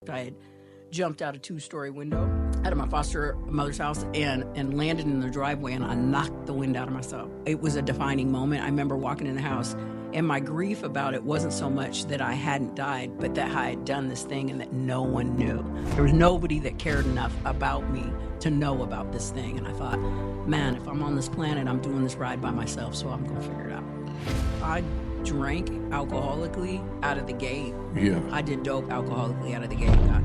left. I had jumped out a 2-story window out of my foster mother's house and landed in the driveway, and I knocked the wind out of myself. It was a defining moment. I remember walking in the house, and my grief about it wasn't so much that I hadn't died, but that I had done this thing and that no one knew. There was nobody that cared enough about me to know about this thing. And I thought, man, if I'm on this planet, I'm doing this ride by myself, so I'm gonna figure it out. I drank alcoholically out of the gate. Yeah. I did dope alcoholically out of the gate. Got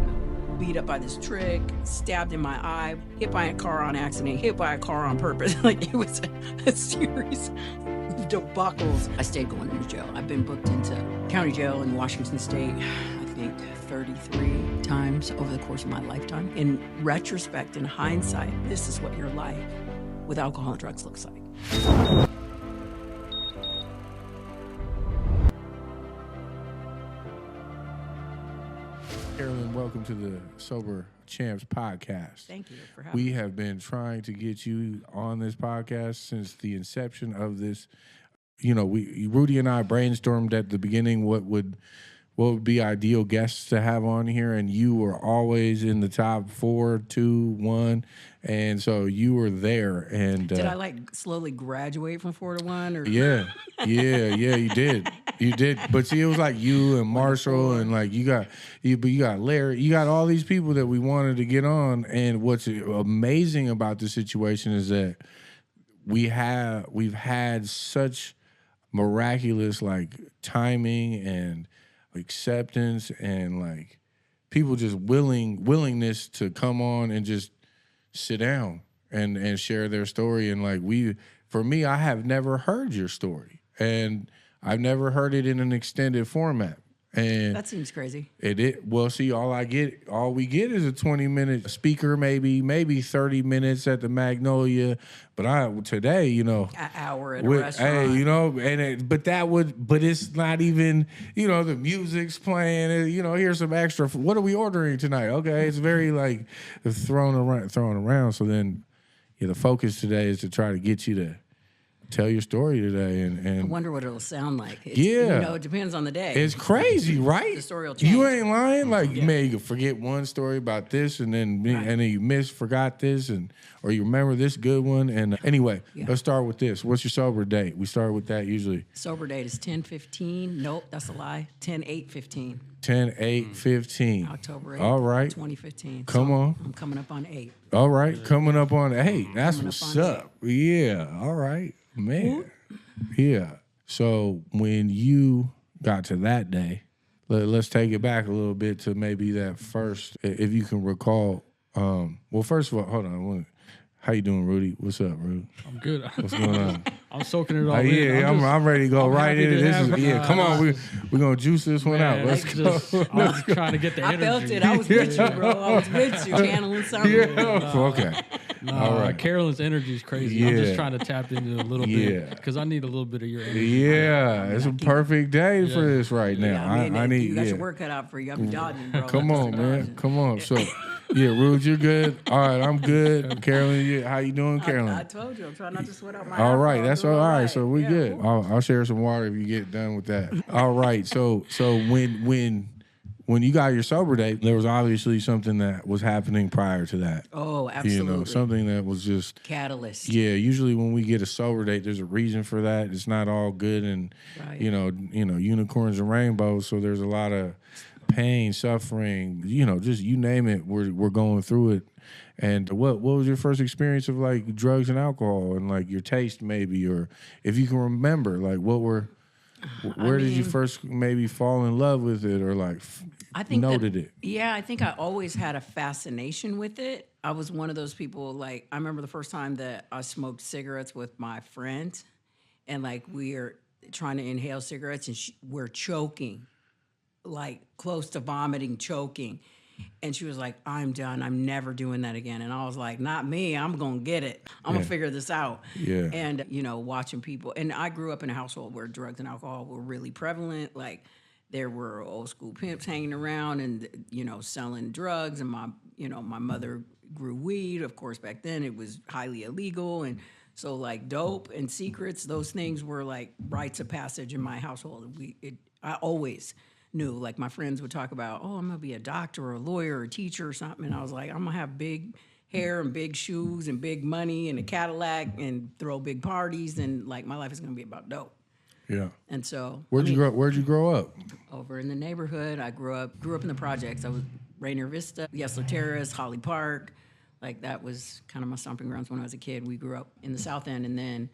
beat up by this trick, stabbed in my eye, hit by a car on accident, hit by a car on purpose. Like, it was a series of debacles. I stayed going into jail. I've been booked into county jail in Washington State, I think 33 times over the course of my lifetime. In retrospect, in hindsight, this is what your life with alcohol and drugs looks like. Carolyn, welcome to the Sober Champs podcast. Thank you for having me. We have been trying to get you on this podcast since the inception of this. You know, Rudy and I brainstormed at the beginning what would be ideal guests to have on here, and you were always in the top 4, 2, 1, and so you were there. And did I like slowly graduate from 4 to 1? Or yeah, you did. You did, but see, it was like you and Marshall, and like you got Larry, you got all these people that we wanted to get on. And what's amazing about the situation is that we've had such miraculous like timing and acceptance and like people just willingness to come on and just sit down and share their story. And like for me, I have never heard your story, and I've never heard it in an extended format. And that seems crazy. Well, see, all we get is a 20-minute speaker, maybe 30 minutes at the Magnolia. But today, you know, an hour at a restaurant. Hey, you know, but it's not even, you know, the music's playing. You know, here's some extra. What are we ordering tonight? Okay, it's very like thrown around. So then, yeah, the focus today is to try to get you to tell your story today, and I wonder what it'll sound like. You know, it depends on the day. It's crazy, right? The story will change. You ain't lying. Like, you may forget one story about this, and then you forgot this, or you remember this good one. And anyway, let's start with this. What's your sober date? We start with that usually. Sober date is 10/15. Nope, that's a lie. 10/8/15. 10/8/15. October 8th. All right. 2015. Come on. I'm coming up on 8. All right, coming up on 8. That's what's up. Yeah. All right. Man, yeah. So when you got to that day, let's take it back a little bit to maybe that first, if you can recall. Well, first of all, hold on. How you doing, Rudy? What's up, Rudy? I'm good. What's going on? I'm soaking it all in. Yeah, I'm ready to go right into this. Come on, we're gonna juice this one out. Let's go. I was trying to get the energy. I felt it. I was with you, bro. I was with you, channeling something. Yeah. Okay. All right. Carolyn's energy is crazy. Yeah. I'm just trying to tap into a little bit because I need a little bit of your energy. Yeah, it's a perfect day for this right now. Yeah, I need. You got your work cut out for you. I'm dodging, bro. Come on, man. Come on. So, yeah, Rude, you're good. All right, I'm good. Carolyn, how you doing, Carolyn? I told you, I'm trying not to sweat out my. All right, alcohol. that's all right. So we good. I'll share some water if you get done with that. All right. So when you got your sober date, there was obviously something that was happening prior to that. Oh, absolutely. You know, something that was just catalyst. Yeah, usually when we get a sober date, there's a reason for that. It's not all good and you know, unicorns and rainbows. So there's a lot of pain, suffering, just you name it. We're going through it. And what was your first experience of like drugs and alcohol and like your taste maybe, or if you can remember, like where did you first maybe fall in love with it or like noted it? Yeah, I think I always had a fascination with it. I was one of those people, like, I remember the first time that I smoked cigarettes with my friend, and like we are trying to inhale cigarettes and we're choking, like close to vomiting, choking. And she was like, I'm done. I'm never doing that again. And I was like, not me. I'm going to get it. I'm going to figure this out. Yeah. And, watching people. And I grew up in a household where drugs and alcohol were really prevalent. Like, there were old school pimps hanging around and, selling drugs. And my mother grew weed. Of course, back then it was highly illegal. And so, like, dope and secrets, those things were like rites of passage in my household. I always knew. Like my friends would talk about, oh, I'm gonna be a doctor or a lawyer or a teacher or something. And I was like, I'm gonna have big hair and big shoes and big money and a Cadillac and throw big parties, and like my life is gonna be about dope. Yeah. And so Where'd you grow up? over in the neighborhood. I grew up in the projects. I was Rainier Vista, Yesler Terrace, Holly Park. Like that was kind of my stomping grounds when I was a kid. We grew up in the South End, and then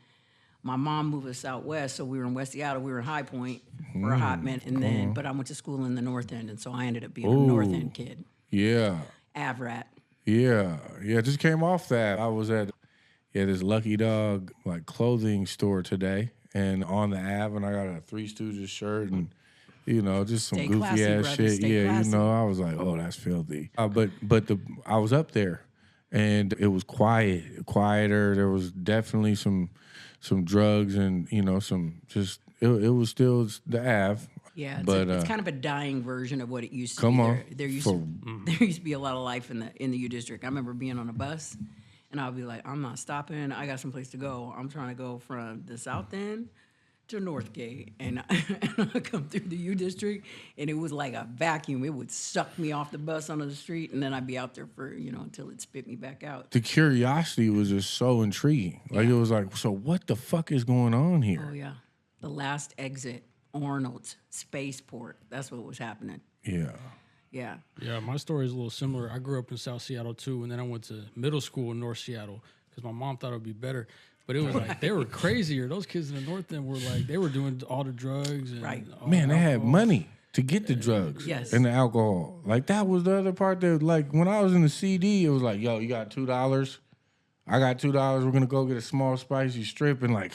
my mom moved us out west, so we were in West Seattle. We were in High Point for a hot minute, and then but I went to school in the North End, and so I ended up being a North End kid. Yeah. Avrat. Yeah. Yeah. Just came off that. I was at this Lucky Dog like clothing store today, and on the Ave, and I got a Three Stooges shirt and. Just some Stay goofy classy, ass brother. shit. Stay Yeah, classy. I was like, oh, that's filthy. But I was up there, and it was quieter. There was definitely some drugs and some just it was still the Ave. Yeah, but it's kind of a dying version of what it used to come be. on. There used to be a lot of life in the U District. I remember being on a bus, and I'll be like, I'm not stopping. I got someplace to go. I'm trying to go from the South End to Northgate, and I come through the U District, and it was like a vacuum. It would suck me off the bus onto the street, and then I'd be out there for until it spit me back out. The curiosity was just so intriguing. Like it was like, so what the fuck is going on here? Oh yeah, the last exit, Arnold's Spaceport. That's what was happening. Yeah. Yeah. Yeah, my story is a little similar. I grew up in South Seattle too, and then I went to middle school in North Seattle because my mom thought it would be better. But it was like they were crazier. Those kids in the North End were like they were doing all the drugs and Right. all Man, the they had alcohol. money to get the drugs Yes. and the alcohol. Like that was the other part that like when I was in the CD, it was like, yo, you got $2? I got $2. We're gonna go get a small spicy strip, and like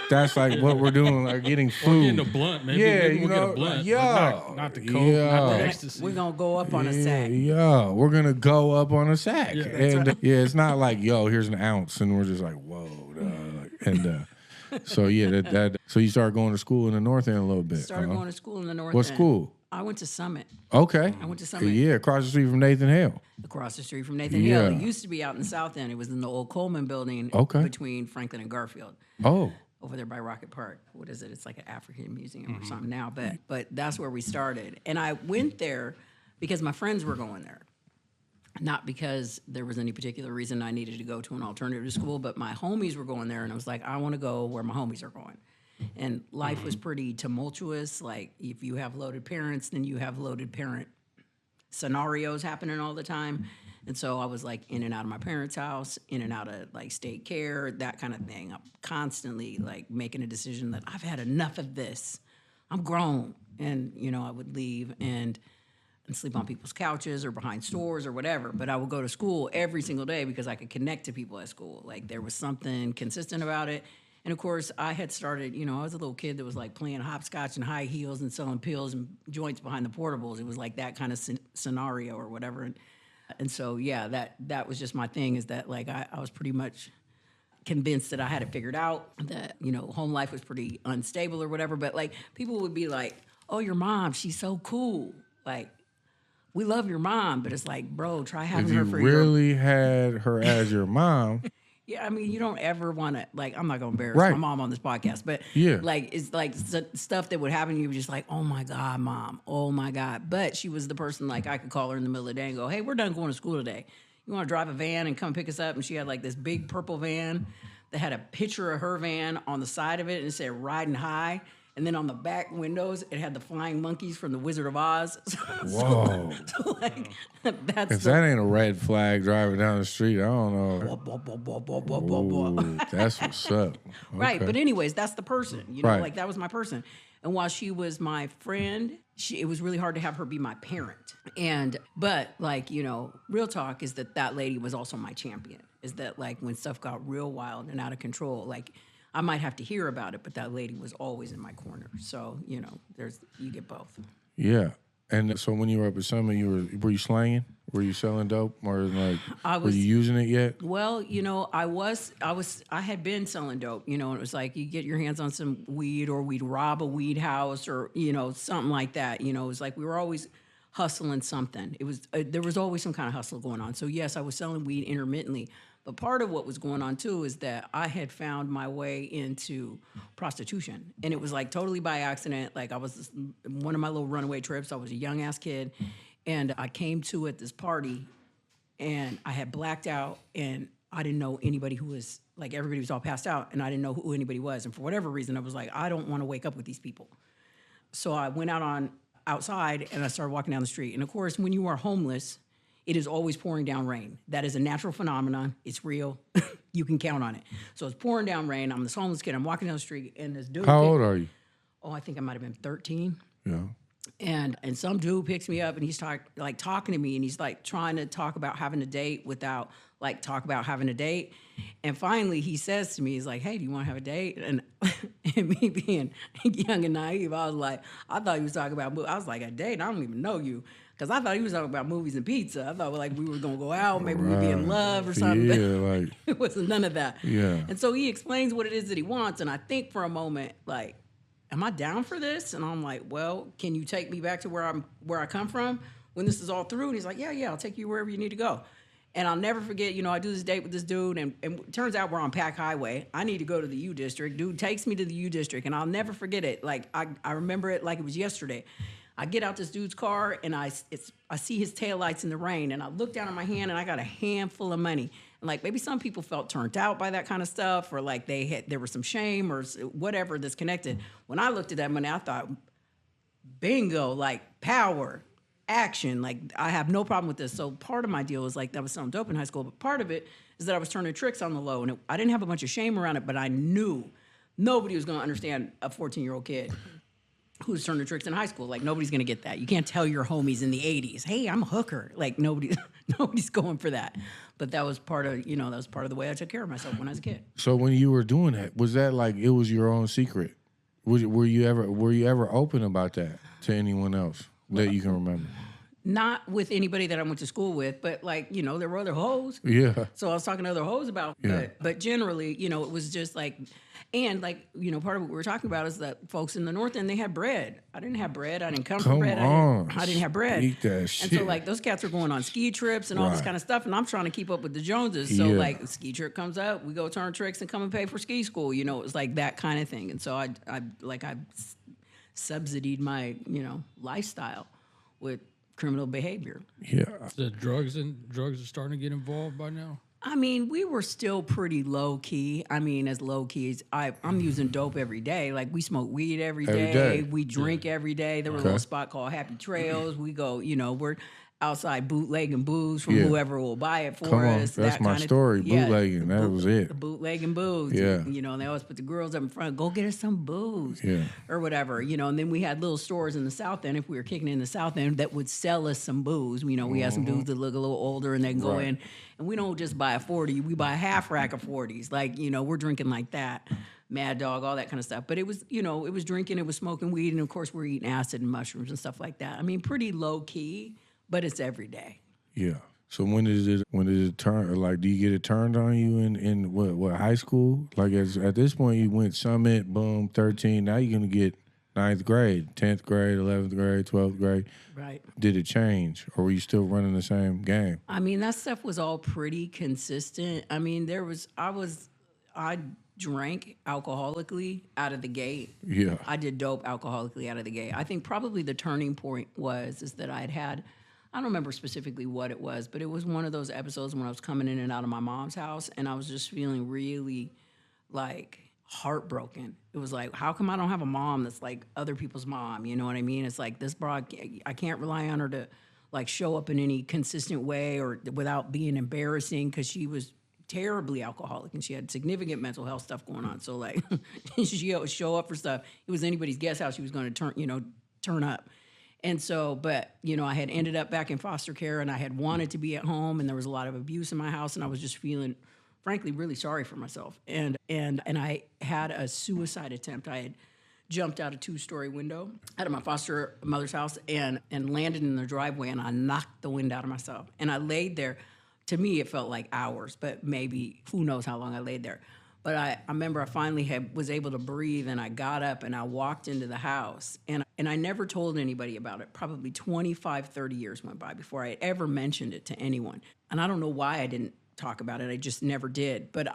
that's like what we're doing, like getting Or food. getting a blunt, maybe. Yeah, maybe you we'll know, get a blunt. yeah, but not the coke, not the ecstasy. We're gonna go up on a sack. Yeah, we're gonna go up on a sack, Yeah. and it's not like yo, here's an ounce, and we're just like whoa, and so yeah, so you started going to school in the North End a little bit. Started going to school in the North What End. school? I went to Summit, Okay, I went to Summit. Yeah, across the street from Nathan Hale. across the street from Nathan Yeah. Hill. It used to be out in the South End. It was in the old Coleman building Okay. between Franklin and Garfield. Oh, Over there by Rocket Park. What is it? It's like an African museum or something now. But that's where we started. And I went there because my friends were going there. Not because there was any particular reason I needed to go to an alternative school, but my homies were going there, and I was like, I want to go where my homies are going. And life was pretty tumultuous. Like, if you have loaded parents, then you have loaded parent scenarios happening all the time. And so I was like in and out of my parents' house, in and out of like state care, that kind of thing. I'm constantly like making a decision that I've had enough of this. I'm grown. And, I would leave and sleep on people's couches or behind stores or whatever. But I would go to school every single day because I could connect to people at school. Like there was something consistent about it. And of course, I had started, I was a little kid that was like playing hopscotch and high heels and selling pills and joints behind the portables. It was like that kind of scenario or whatever. And so, yeah, that was just my thing, is that like I was pretty much convinced that I had it figured out, that, home life was pretty unstable or whatever. But like people would be like, oh, your mom, she's so cool. Like, we love your mom, but it's like, bro, try having if you her for your... really had her as your mom. Yeah, I mean, you don't ever want to, like, I'm not going to embarrass Right. my mom on this podcast, but Yeah. like, it's like stuff that would happen, you were just like, oh my God, mom, oh my God. But she was the person, like, I could call her in the middle of the day and go, hey, we're done going to school today. You want to drive a van and come pick us up? And she had like this big purple van that had a picture of her van on the side of it, and it said riding high. And then on the back windows, it had the flying monkeys from the Wizard of Oz. Whoa. So like, that's If that ain't a red flag driving down the street, I don't know. Ooh, that's what's up. Right, Okay. but anyways, that's the person, Right. like that was my person. And while she was my friend, it was really hard to have her be my parent. But like, real talk is that lady was also my champion. Is that like when stuff got real wild and out of control, like I might have to hear about it, but that lady was always in my corner. So, you get both. Yeah. And so when you were up at Summit, were you slanging? Were you selling dope, or like were you using it yet? Well, I had been selling dope, and it was like you get your hands on some weed, or we'd rob a weed house, or something like that. It was like we were always hustling something. It was there was always some kind of hustle going on. So yes, I was selling weed intermittently, but part of what was going on too is that I had found my way into prostitution, and it was like totally by accident. Like I was one of my little runaway trips. I was a young ass kid, and I came to at this party, and I had blacked out, and I didn't know anybody who was like everybody was all passed out, and I didn't know who anybody was, and for whatever reason, I was like, I don't want to wake up with these people. So I went outside and I started walking down the street. And of course, when you are homeless, it is always pouring down rain. That is a natural phenomenon. It's real. You can count on it. So it's pouring down rain. I'm this homeless kid. I'm walking down the street, and this dude. How old are you? Oh, I think I might have been 13. Yeah. And some dude picks me up, and he's talking to me, and he's like trying to talk about having a date without like talk about having a date. And finally he says to me, he's like, hey, do you want to have a date? And me being young and naive, I was like, I thought he was talking about, I was like, a date? I don't even know you. Because I thought he was talking about movies and pizza. I thought like we were going to go out, maybe we'd be in love or something. Yeah, like. It wasn't none of that. Yeah. And so he explains what it is that he wants. And I think for a moment, like, am I down for this? And I'm like, well, can you take me back to where I come from when this is all through? And he's like, yeah, I'll take you wherever you need to go. And I'll never forget, I do this date with this dude, and it turns out we're on Pack Highway. I need to go to the U District. Dude takes me to the U District, and I'll never forget it. Like, I remember it like it was yesterday. I get out this dude's car, and I see his taillights in the rain, and I look down at my hand, and I got a handful of money. And, like, maybe some people felt turned out by that kind of stuff, or, like, there was some shame or whatever that's connected. When I looked at that money, I thought, bingo, like, power. Action, like I have no problem with this. So part of my deal was like that was selling dope in high school, but part of it is that I was turning tricks on the low, and I didn't have a bunch of shame around it, but I knew nobody was going to understand a 14-year-old kid who's turning tricks in high school. Like nobody's going to get that. You can't tell your homies in the 80s, hey, I'm a hooker. Like nobody's going for that. But that was part of the way I took care of myself when I was a kid. So when you were doing that, was that like it was your own secret? Were you ever open about that to anyone else? That you can remember? Not with anybody that I went to school with, but like, there were other hoes. Yeah. So I was talking to other hoes about it. But generally, it was just like, and like, part of what we were talking about is that folks in the North End, they had bread. I didn't have bread. I didn't come from bread. I didn't have bread. Eat that shit. And so like those cats are going on ski trips and all this kind of stuff. And I'm trying to keep up with the Joneses. So like the ski trip comes up, we go turn tricks and come and pay for ski school. It was like that kind of thing. And so I subsidied my, lifestyle with criminal behavior. Yeah. The drugs are starting to get involved by now? I mean, we were still pretty low key. I mean, as low key as I'm using dope every day. Like we smoke weed every day. We drink every day. There was a little spot called Happy Trails. We go, we're outside bootlegging booze from whoever will buy it for us. That's my story. Bootlegging. That was it. The bootlegging booze. Yeah. And they always put the girls up in front. Go get us some booze. Yeah. Or whatever. And then we had little stores in the South End, if we were kicking in the South End, that would sell us some booze. We had some dudes that look a little older, and they can go in. And we don't just buy a 40. We buy a half rack of 40s. Like, we're drinking like that. Mad Dog, all that kind of stuff. But it was, it was drinking, it was smoking weed, and of course we're eating acid and mushrooms and stuff like that. I mean, pretty low key. But it's every day. Yeah. So when did it turn? Like, do you get it turned on you in what high school? Like, at this point, you went Summit, boom, 13. Now you're gonna get 9th grade, 10th grade, 11th grade, 12th grade. Right. Did it change, or were you still running the same game? I mean, that stuff was all pretty consistent. I mean, I drank alcoholically out of the gate. Yeah. I did dope alcoholically out of the gate. I think probably the turning point is that I don't remember specifically what it was, but it was one of those episodes when I was coming in and out of my mom's house, and I was just feeling really, like, heartbroken. It was like, how come I don't have a mom that's like other people's mom? You know what I mean? It's like this broad, I can't rely on her to, like, show up in any consistent way or without being embarrassing, because she was terribly alcoholic and she had significant mental health stuff going on. So, like, she would show up for stuff. It was anybody's guest house. She was going to turn up. And so, but, I had ended up back in foster care, and I had wanted to be at home, and there was a lot of abuse in my house, and I was just feeling, frankly, really sorry for myself. And I had a suicide attempt. I had jumped out a 2-story window out of my foster mother's house and landed in their driveway, and I knocked the wind out of myself. And I laid there. To me, it felt like hours, but maybe who knows how long I laid there. But I remember I finally was able to breathe, and I got up and I walked into the house, and I never told anybody about it. Probably 25, 30 years went by before I ever mentioned it to anyone. And I don't know why I didn't talk about it. I just never did. But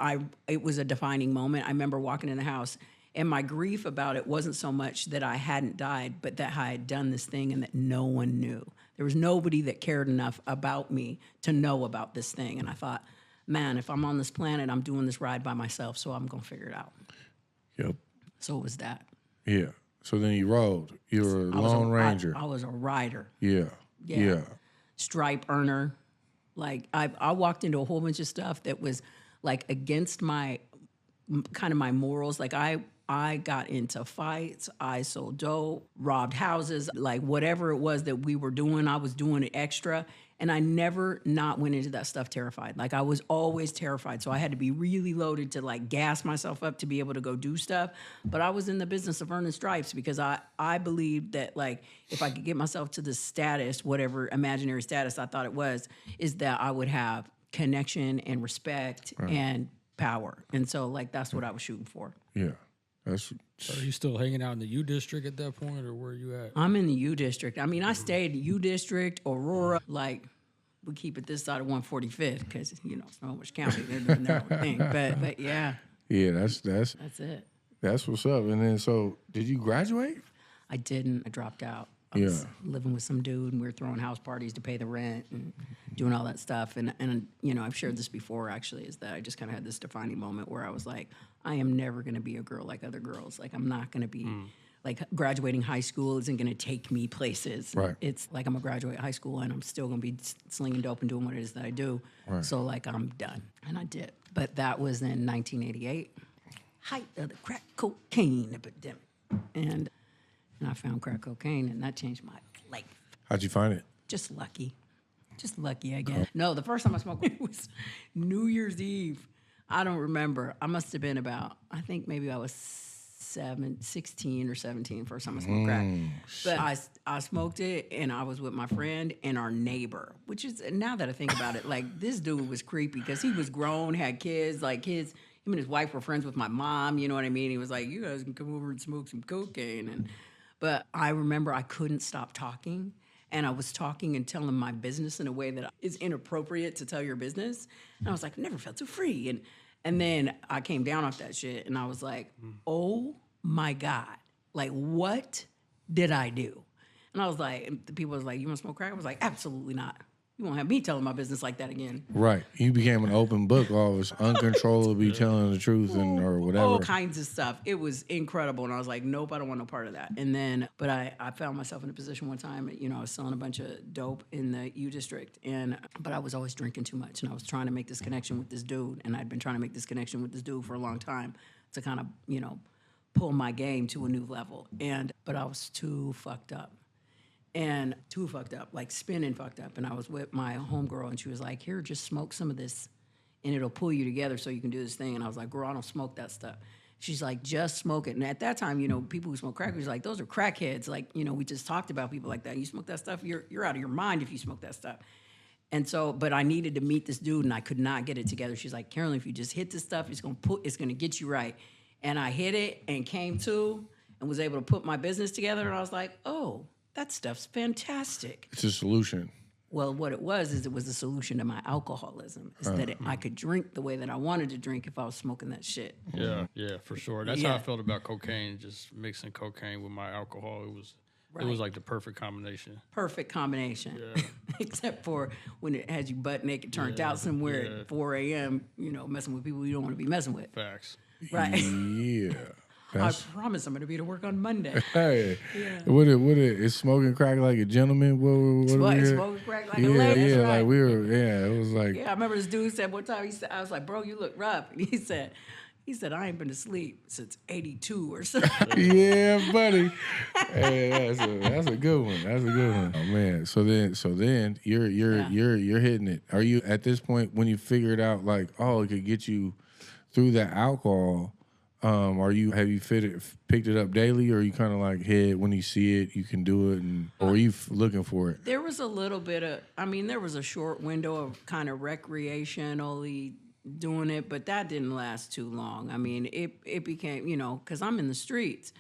it was a defining moment. I remember walking in the house, and my grief about it wasn't so much that I hadn't died, but that I had done this thing and that no one knew. There was nobody that cared enough about me to know about this thing. And I thought, man, if I'm on this planet, I'm doing this ride by myself, so I'm going to figure it out. Yep. So it was that. Yeah. So then you rode. You were a Lone Ranger. I was a rider. Yeah. Stripe earner. Like, I walked into a whole bunch of stuff that was, like, against my morals. Like, I got into fights. I sold dope, robbed houses. Like, whatever it was that we were doing, I was doing it extra. And I never not went into that stuff terrified. Like, I was always terrified. So I had to be really loaded to, like, gas myself up to be able to go do stuff. But I was in the business of earning stripes because I believed that, like, if I could get myself to the status, whatever imaginary status I thought it was, is that I would have connection and respect and power. And so, like, that's what I was shooting for. Yeah. So are you still hanging out in the U District at that point, or where are you at? I'm in the U District. I mean, I stayed U District, Aurora, like, we keep it this side of 145th because, you know, Snohomish County, they're doing their own thing. But yeah. Yeah, that's it. That's what's up. And then, so did you graduate? I didn't. I dropped out. I was living with some dude, and we were throwing house parties to pay the rent and doing all that stuff. And you know, I've shared this before, actually, is that I just kind of had this defining moment where I was like, I am never going to be a girl like other girls. Like, I'm not going to be, like, graduating high school isn't going to take me places. Right. It's like I'm going to graduate high school, and I'm still going to be slinging dope and doing what it is that I do. Right. So, like, I'm done. And I did. But that was in 1988, height of the crack cocaine epidemic. And I found crack cocaine, and that changed my life. How'd you find it? Just lucky, I guess. No, the first time I smoked it was New Year's Eve. I don't remember. I must have been about, I think maybe I was 16 or 17 first time I smoked crack. But I smoked it, and I was with my friend and our neighbor, which is, now that I think about it, like, this dude was creepy because he was grown, had kids, like him and his wife were friends with my mom, you know what I mean? He was like, you guys can come over and smoke some cocaine. But I remember I couldn't stop talking, and I was talking and telling my business in a way that is inappropriate to tell your business. And I was like, I never felt so free. And then I came down off that shit, and I was like, oh my God, like, what did I do? And I was like, the people was like, you want to smoke crack? I was like, absolutely not. You won't have me telling my business like that again. Right. You became an open book, always uncontrollably telling the truth or whatever. All kinds of stuff. It was incredible. And I was like, nope, I don't want no part of that. And then, but I found myself in a position one time, you know, I was selling a bunch of dope in the U District. But I was always drinking too much. And I was trying to make this connection with this dude. And I'd been trying to make this connection with this dude for a long time to kind of, you know, pull my game to a new level. But I was too fucked up. Like spinning fucked up. And I was with my homegirl, and she was like, here, just smoke some of this, and it'll pull you together so you can do this thing. And I was like, girl, I don't smoke that stuff. She's like, just smoke it. And at that time, you know, people who smoke crack was like, those are crackheads. Like, you know, we just talked about people like that. You smoke that stuff, you're out of your mind if you smoke that stuff. And so, but I needed to meet this dude, and I could not get it together. She's like, Carolyn, if you just hit this stuff, it's gonna get you right. And I hit it and came to and was able to put my business together. And I was like, oh, that stuff's fantastic. It's a solution. Well, what it was is it was a solution to my alcoholism. Is that I could drink the way that I wanted to drink if I was smoking that shit. Yeah, for sure. That's how I felt about cocaine. Just mixing cocaine with my alcohol. It was like the perfect combination. Perfect combination. Yeah. Except for when it has you butt naked, turned out somewhere at 4 a.m., you know, messing with people you don't want to be messing with. Facts. Right. Yeah. I promise I'm going to be to work on Monday. Hey, what is smoking crack like a gentleman? Smoking crack like a lady. Yeah, right. like we were. Yeah, it was like. Yeah, I remember this dude said one time. I was like, bro, you look rough, and he said, I ain't been to sleep since '82 or something. Yeah, buddy. Hey, that's a good one. That's a good one. Oh man. So then you're hitting it. Are you at this point when you figured out like, oh, it could get you through that alcohol? Have you picked it up daily, or are you kind of like, hey, when you see it, you can do it, or are you looking for it? There was a little bit of, there was a short window of kind of recreationally doing it, but that didn't last too long. I mean, it became, because I'm in the streets.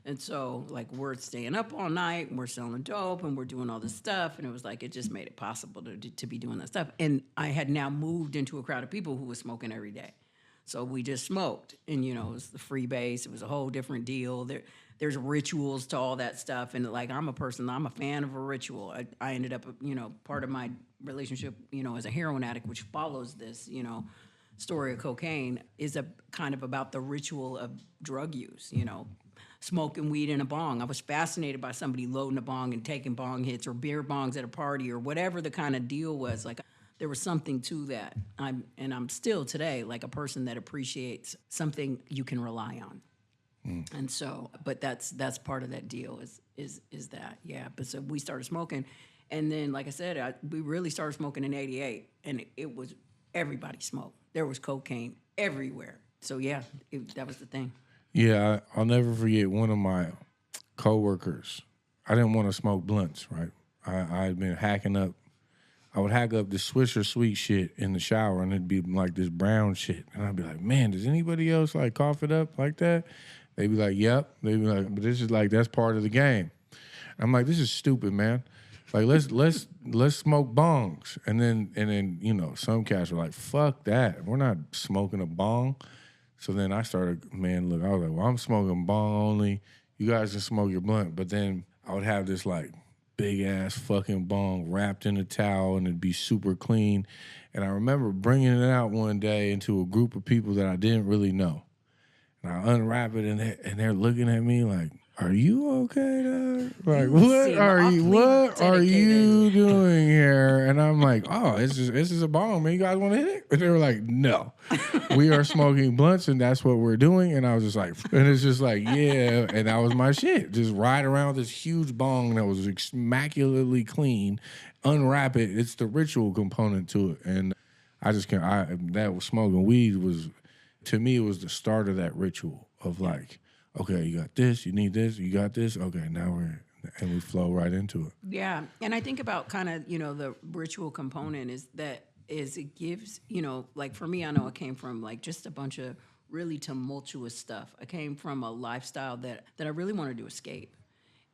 And so, like, we're staying up all night, and we're selling dope, and we're doing all this stuff. And it was like, it just made it possible to be doing that stuff. And I had now moved into a crowd of people who was smoking every day. So we just smoked. And, it was the free base. It was a whole different deal. There's rituals to all that stuff. And, like, I'm a fan of a ritual. I ended up, part of my relationship, as a heroin addict, which follows this, story of cocaine, is a kind of about the ritual of drug use, smoking weed in a bong. I was fascinated by somebody loading a bong and taking bong hits or beer bongs at a party or whatever the kind of deal was. Like, there was something to that. I'm still today like a person that appreciates something you can rely on. And so, but that's part of that deal is that, yeah. But so we started smoking, and then, like I said, we really started smoking in '88, and it was everybody smoked. There was cocaine everywhere. So yeah, that was the thing. Yeah, I'll never forget one of my coworkers. I didn't want to smoke blunts, right? I had been hacking up. I would hack up this Swisher Sweet shit in the shower, and it'd be like this brown shit. And I'd be like, man, does anybody else like cough it up like that? They'd be like, yep. They'd be like, but this is like, that's part of the game. I'm like, this is stupid, man. Like, let's smoke bongs. And then, some cats were like, fuck that. We're not smoking a bong. So then I started, I was like, well, I'm smoking bong only. You guys can smoke your blunt. But then I would have this like big ass fucking bong wrapped in a towel, and it'd be super clean. And I remember bringing it out one day into a group of people that I didn't really know. And I unwrap it, and they're looking at me like, "Are you okay, dog? Like, what are you doing here?" And I'm like, "Oh, this is a bong, man. You guys want to hit it?" And they were like, "No, we are smoking blunts, and that's what we're doing." And I was just like, and it's just like, yeah. And that was my shit. Just ride around this huge bong that was immaculately clean, unwrap it. It's the ritual component to it, and I just can't. That was smoking weed was. To me, it was the start of that ritual of like, okay, you got this, you need this, you got this, okay, now we flow right into it. Yeah, and I think about kind of, the ritual component is it gives, like for me, I know I came from like just a bunch of really tumultuous stuff. I came from a lifestyle that I really wanted to escape.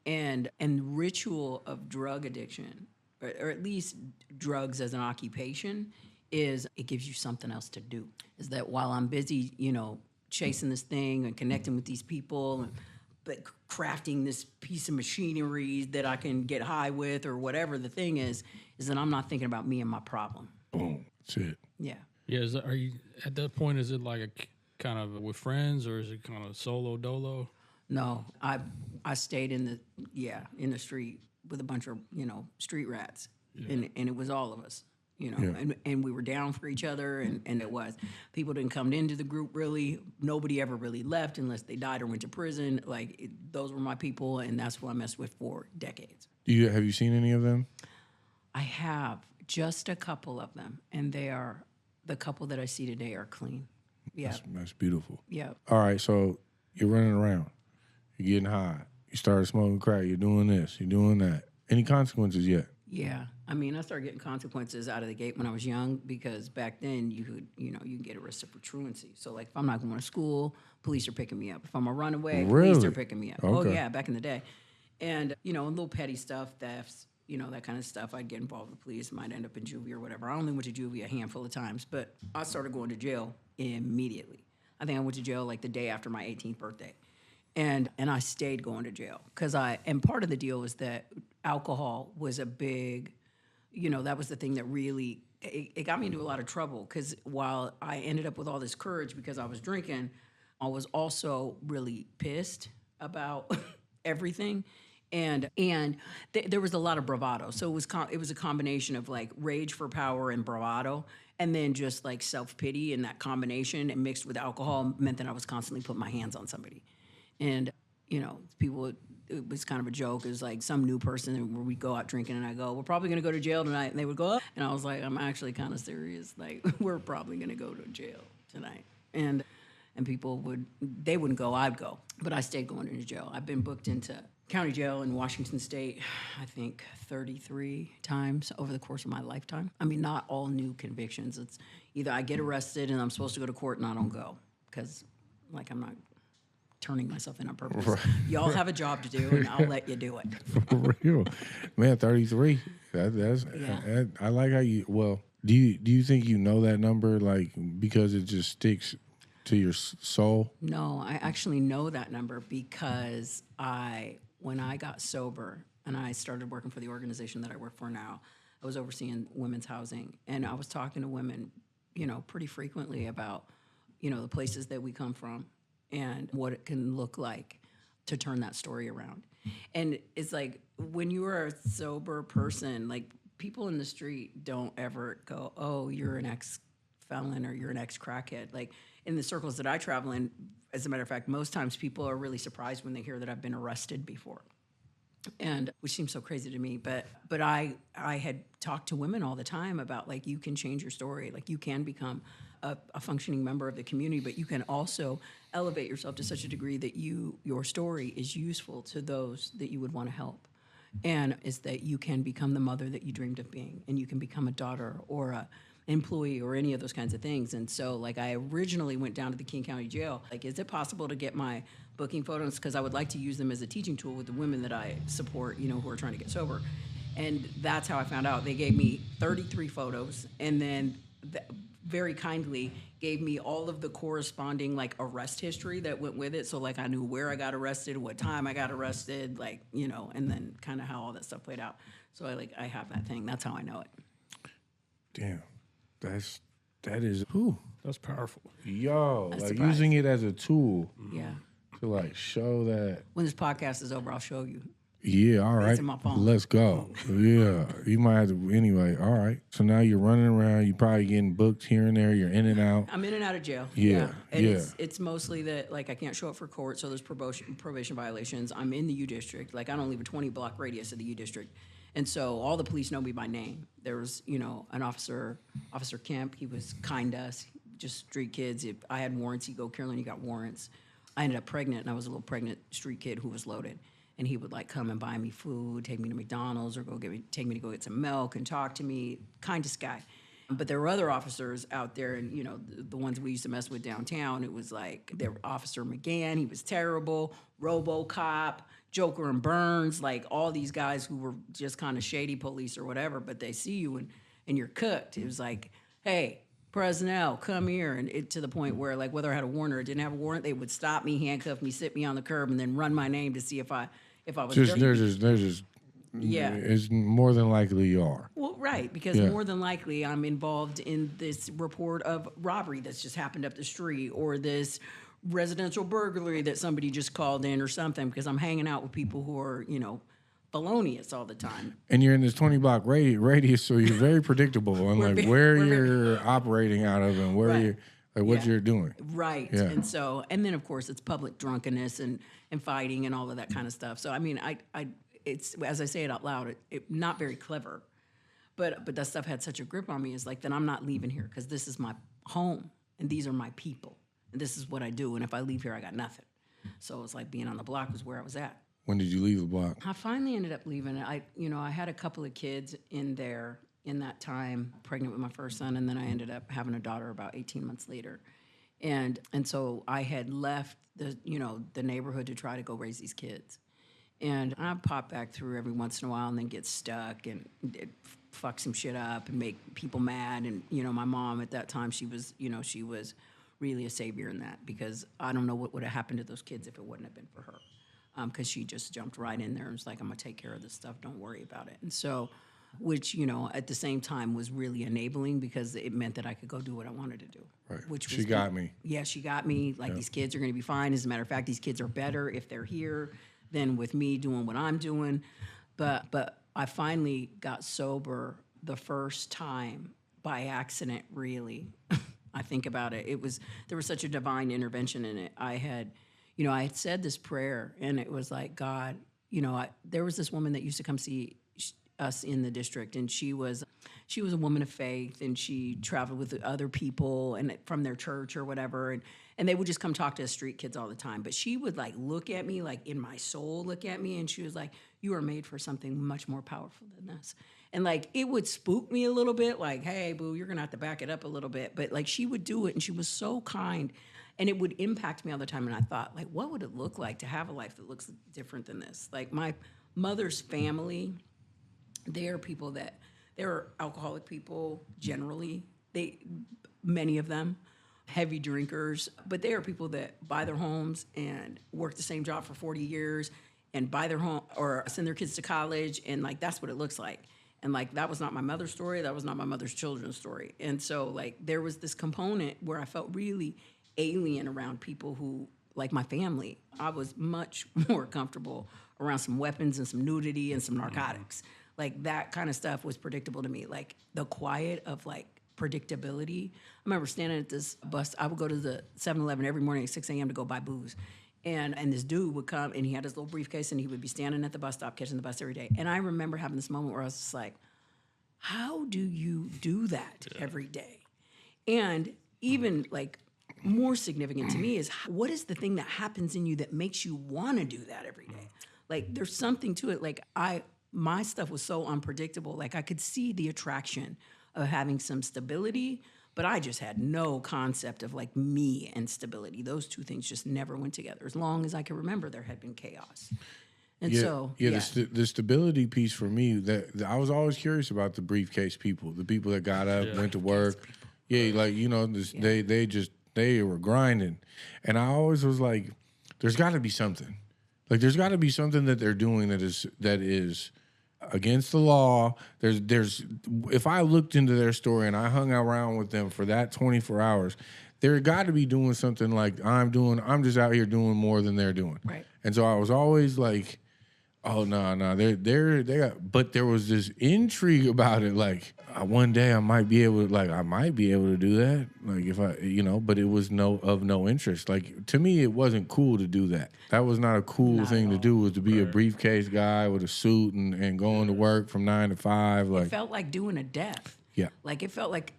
And ritual of drug addiction, or at least drugs as an occupation, is it gives you something else to do. Is that while I'm busy, chasing this thing and connecting with these people, but crafting this piece of machinery that I can get high with or whatever the thing is that I'm not thinking about me and my problem. Boom. That's it. Yeah. Yeah. Are you at that point? Is it like a kind of with friends, or is it kind of solo dolo? No, I stayed in the street with a bunch of street rats, and it was all of us. And we were down for each other, and it was. People didn't come into the group really. Nobody ever really left unless they died or went to prison. Those were my people, and that's who I messed with for decades. Have you seen any of them? I have just a couple of them, and the couple that I see today are clean. Yeah. That's beautiful. Yeah. All right, so you're running around. You're getting high. You started smoking crack. You're doing this. You're doing that. Any consequences yet? Yeah. I mean, I started getting consequences out of the gate when I was young, because back then you could, you can get arrested for truancy. So, like, if I'm not going to school, police are picking me up. If I'm a runaway, police are picking me up. Okay. Oh, yeah, back in the day. And, little petty stuff, thefts, that kind of stuff. I'd get involved with the police, might end up in juvie or whatever. I only went to juvie a handful of times, but I started going to jail immediately. I think I went to jail like the day after my 18th birthday. And I stayed going to jail and part of the deal was that alcohol was a big, that was the thing that really, it got me into a lot of trouble, because while I ended up with all this courage because I was drinking, I was also really pissed about everything. And there was a lot of bravado. So it was a combination of like rage for power and bravado, and then just like self-pity, and that combination and mixed with alcohol meant that I was constantly putting my hands on somebody. And, people, it was kind of a joke. It was like some new person where we'd go out drinking, and I go, "We're probably going to go to jail tonight." And they would go, "Oh." And I was like, "I'm actually kind of serious. Like, we're probably going to go to jail tonight." And people wouldn't go, I'd go. But I stayed going into jail. I've been booked into County jail in Washington State, I think 33 times over the course of my lifetime. I mean, not all new convictions. It's either I get arrested and I'm supposed to go to court and I don't go because, like, I'm not turning myself in on purpose. Right. Y'all have a job to do, and I'll let you do it. For real, man. 33. That's I like how you. Well, do you think you know that number, like, because it just sticks to your soul? No, I actually know that number because when I got sober and I started working for the organization that I work for now, I was overseeing women's housing, and I was talking to women, pretty frequently about, the places that we come from and what it can look like to turn that story around. And it's like, when you are a sober person, like, people in the street don't ever go, oh, you're an ex-felon or you're an ex-crackhead. Like, in the circles that I travel in, as a matter of fact, most times people are really surprised when they hear that I've been arrested before. And which seems so crazy to me, but I had talked to women all the time about, like, you can change your story, like, you can become a functioning member of the community, but you can also elevate yourself to such a degree that your story is useful to those that you would want to help, and is that you can become the mother that you dreamed of being, and you can become a daughter or a employee or any of those kinds of things. And so, like, I originally went down to the King County Jail. Like, is it possible to get my booking photos? Because I would like to use them as a teaching tool with the women that I support, who are trying to get sober. And that's how I found out. They gave me 33 photos, and then very kindly gave me all of the corresponding, like, arrest history that went with it. So, like, I knew where I got arrested, what time I got arrested, like, and then kind of how all that stuff played out. So I have that thing. That's how I know it. Damn. That is, whew. That's powerful. Yo, That's like, surprising. using it as a tool Yeah. to, like, show that. When this podcast is over, I'll show you. Yeah, all right. in my phone. Let's go. Yeah, you might have to. Anyway, all right. So now you're running around. You're probably getting booked here and there. You're in and out. I'm in and out of jail. Yeah, And yeah. it's mostly that, like, I can't show up for court, so there's probation violations. I'm in the U District. Like, I don't leave a 20-block radius of the U District. And so all the police know me by name. There was, an officer, Officer Kemp. He was kind to us, just street kids. If I had warrants, he'd go, Carolyn, you got warrants. I ended up pregnant, and I was a little pregnant street kid who was loaded. And he would, like, come and buy me food, take me to McDonald's, or take me to go get some milk and talk to me. Kindest guy. But there were other officers out there, and, the ones we used to mess with downtown, it was like, there were Officer McGann, he was terrible, RoboCop, Joker and Burns, like, all these guys who were just kind of shady police or whatever, but they see you and you're cooked. It was like, hey, Presnell, come here. And it to the point where, like, whether I had a warrant or didn't have a warrant, they would stop me, handcuff me, sit me on the curb, and then run my name to see if I was There's just yeah. It's more than likely you are. Well, right, because more than likely I'm involved in this report of robbery that's just happened up the street, or this residential burglary that somebody just called in or something, because I'm hanging out with people who are, felonious all the time. And you're in this 20-block radius, so you're very predictable on, like, where you're operating out of and where you're, like, what you're doing. Right. Yeah. And then, of course, it's public drunkenness and fighting and all of that kind of stuff. So, I mean, it's, as I say it out loud, it not very clever, but that stuff had such a grip on me. Is like, then I'm not leaving here, because this is my home and these are my people and this is what I do. And if I leave here, I got nothing. So it's like being on the block was where I was at. When did you leave the block? I finally ended up leaving. I had a couple of kids in there in that time, pregnant with my first son, and then I ended up having a daughter about 18 months later. And so I had left the neighborhood to try to go raise these kids. And I pop back through every once in a while and then get stuck and fuck some shit up and make people mad. And, my mom at that time, she was really a savior in that, because I don't know what would have happened to those kids if it wouldn't have been for her. Because she just jumped right in there and was like, I'm going to take care of this stuff. Don't worry about it. And so, which, at the same time was really enabling, because it meant that I could go do what I wanted to do. Right. Which She got me. Yeah, she got me. Like, these kids are going to be fine. As a matter of fact, these kids are better if they're here than with me doing what I'm doing. But I finally got sober the first time by accident, really. I think about it. There was such a divine intervention in it. I had said this prayer, and it was like, God, there was this woman that used to come see us in the district, and she was a woman of faith, and she traveled with other people and from their church or whatever, and And they would just come talk to us street kids all the time. But she would like look at me, like in my soul, look at me, and she was like, you are made for something much more powerful than this. And like it would spook me a little bit, like, hey, boo, you're gonna have to back it up a little bit. But like she would do it, and she was so kind. And it would impact me all the time. And I thought, like, what would it look like to have a life that looks different than this? Like my mother's family, they're alcoholic people generally. Many of them, heavy drinkers, but they are people that buy their homes and work the same job for 40 years and buy their home or send their kids to college. And like, that's what it looks like. And like, that was not my mother's story. That was not my mother's children's story. And so like, there was this component where I felt really alien around people who, like my family. I was much more comfortable around some weapons and some nudity and some narcotics. Like that kind of stuff was predictable to me. Like the quiet of like predictability. I remember standing at this bus. I would go to the 7-Eleven every morning at 6 a.m. to go buy booze. And this dude would come and he had his little briefcase and he would be standing at the bus stop catching the bus every day. And I remember having this moment where I was just like, how do you do that every day? And even like more significant to me is what is the thing that happens in you that makes you want to do that every day? Like there's something to it. Like my stuff was so unpredictable. Like I could see the attraction of having some stability, but I just had no concept of like me and stability. Those two things just never went together. As long as I can remember, there had been chaos. And the stability piece for me, that I was always curious about the briefcase people, the people that got up, went to work. Yeah, like, you know, they were grinding. And I always was like, there's got to be something. Like, there's got to be something that they're doing that is against the law. There's if I looked into their story and I hung around with them for that 24 hours, they're got to be doing something like I'm doing. I'm just out here doing more than they're doing. Right. And so I was always like, oh no, they got. But there was this intrigue about it. Like one day I might be able to do that. Like if I, you know, but it was of no interest. Like to me, it wasn't cool to do that. That was not a cool thing to do. Was to be a briefcase guy with a suit and going to work from 9 to 5. Like it felt like doing a death. Yeah. Like it felt like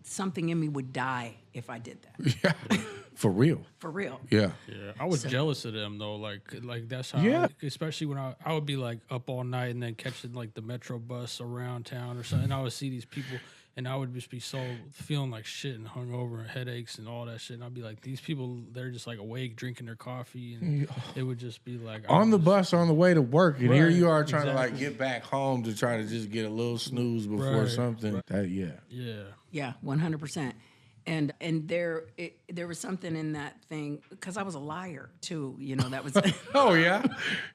something in me would die if I did that. Yeah. For real. For real. Yeah. Yeah. I was jealous of them though. Like that's how especially when I would be like up all night and then catching like the metro bus around town or something. And I would see these people and I would just be so feeling like shit and hungover and headaches and all that shit. And I'd be like, these people, they're just like awake drinking their coffee and it would just be like on the bus on the way to work, and here you are trying to like get back home to try to just get a little snooze before something. Yeah, 100%. And there was something in that thing because I was a liar too. You know, that was. Oh yeah,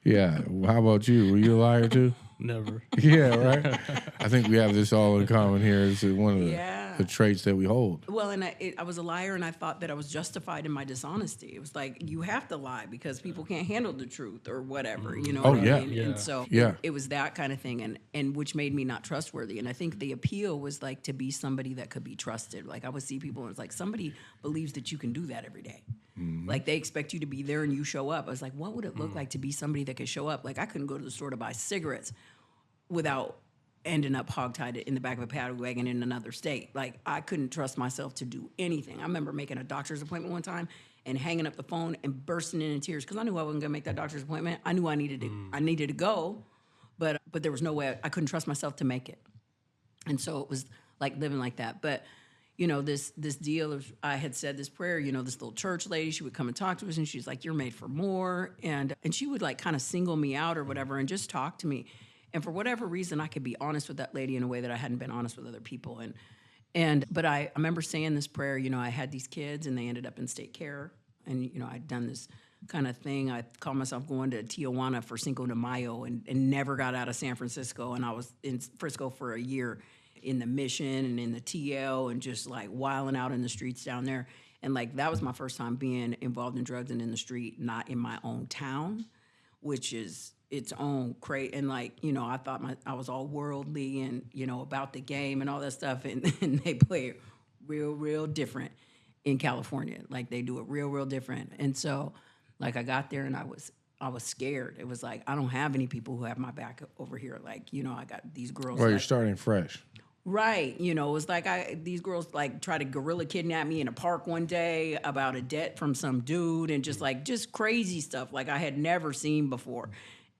yeah. How about you? Were you a liar too? Never. Yeah, right. I think we have this all in common here. It's one of the traits that we hold. Well, and I was a liar, and I thought that I was justified in my dishonesty. It was like you have to lie because people can't handle the truth or whatever. You know. Oh what yeah. I mean? Yeah. And so it was that kind of thing, and which made me not trustworthy. And I think the appeal was like to be somebody that could be trusted. Like I would see people, and it's like somebody believes that you can do that every day. Like they expect you to be there and you show up. I was like, what would it look like to be somebody that could show up? Like I couldn't go to the store to buy cigarettes without ending up hogtied in the back of a paddy wagon in another state. Like I couldn't trust myself to do anything. I remember making a doctor's appointment one time and hanging up the phone and bursting into tears because I knew I wasn't gonna make that doctor's appointment. I knew I needed to go, but there was no way I couldn't trust myself to make it. And so it was like living like that. But you know, this deal of, I had said this prayer, you know, this little church lady, she would come and talk to us and she's like, you're made for more. And she would like kind of single me out or whatever and just talk to me. And for whatever reason, I could be honest with that lady in a way that I hadn't been honest with other people. But I remember saying this prayer, you know, I had these kids and they ended up in state care. And, you know, I'd done this kind of thing. I called myself going to Tijuana for Cinco de Mayo and never got out of San Francisco. And I was in Frisco for a year in the Mission and in the TL and just like wilding out in the streets down there. And like, that was my first time being involved in drugs and in the street, not in my own town, which is its own crate. And like, you know, I thought I was all worldly and, you know, about the game and all that stuff. And they play it real different in California. Like they do it real different. And so like I got there and I was scared. It was like, I don't have any people who have my back over here. Like, you know, I got these girls. Well, you're starting fresh. Right. You know, it was like these girls like try to guerrilla kidnap me in a park one day about a debt from some dude and just crazy stuff like I had never seen before.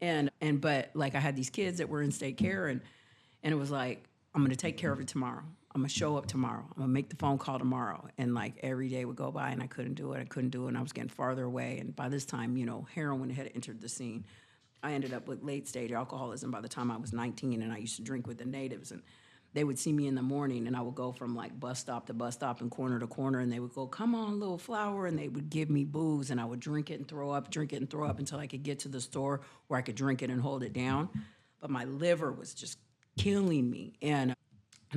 But like I had these kids that were in state care and it was like, I'm gonna take care of it tomorrow. I'm gonna show up tomorrow. I'm gonna make the phone call tomorrow. And like every day would go by and I couldn't do it. I couldn't do it. And I was getting farther away. And by this time, you know, heroin had entered the scene. I ended up with late stage alcoholism by the time I was 19, and I used to drink with the natives. And they would see me in the morning, and I would go from like bus stop to bus stop and corner to corner, and they would go, "Come on, little flower," and they would give me booze, and I would drink it and throw up, until I could get to the store where I could drink it and hold it down. But my liver was just killing me, and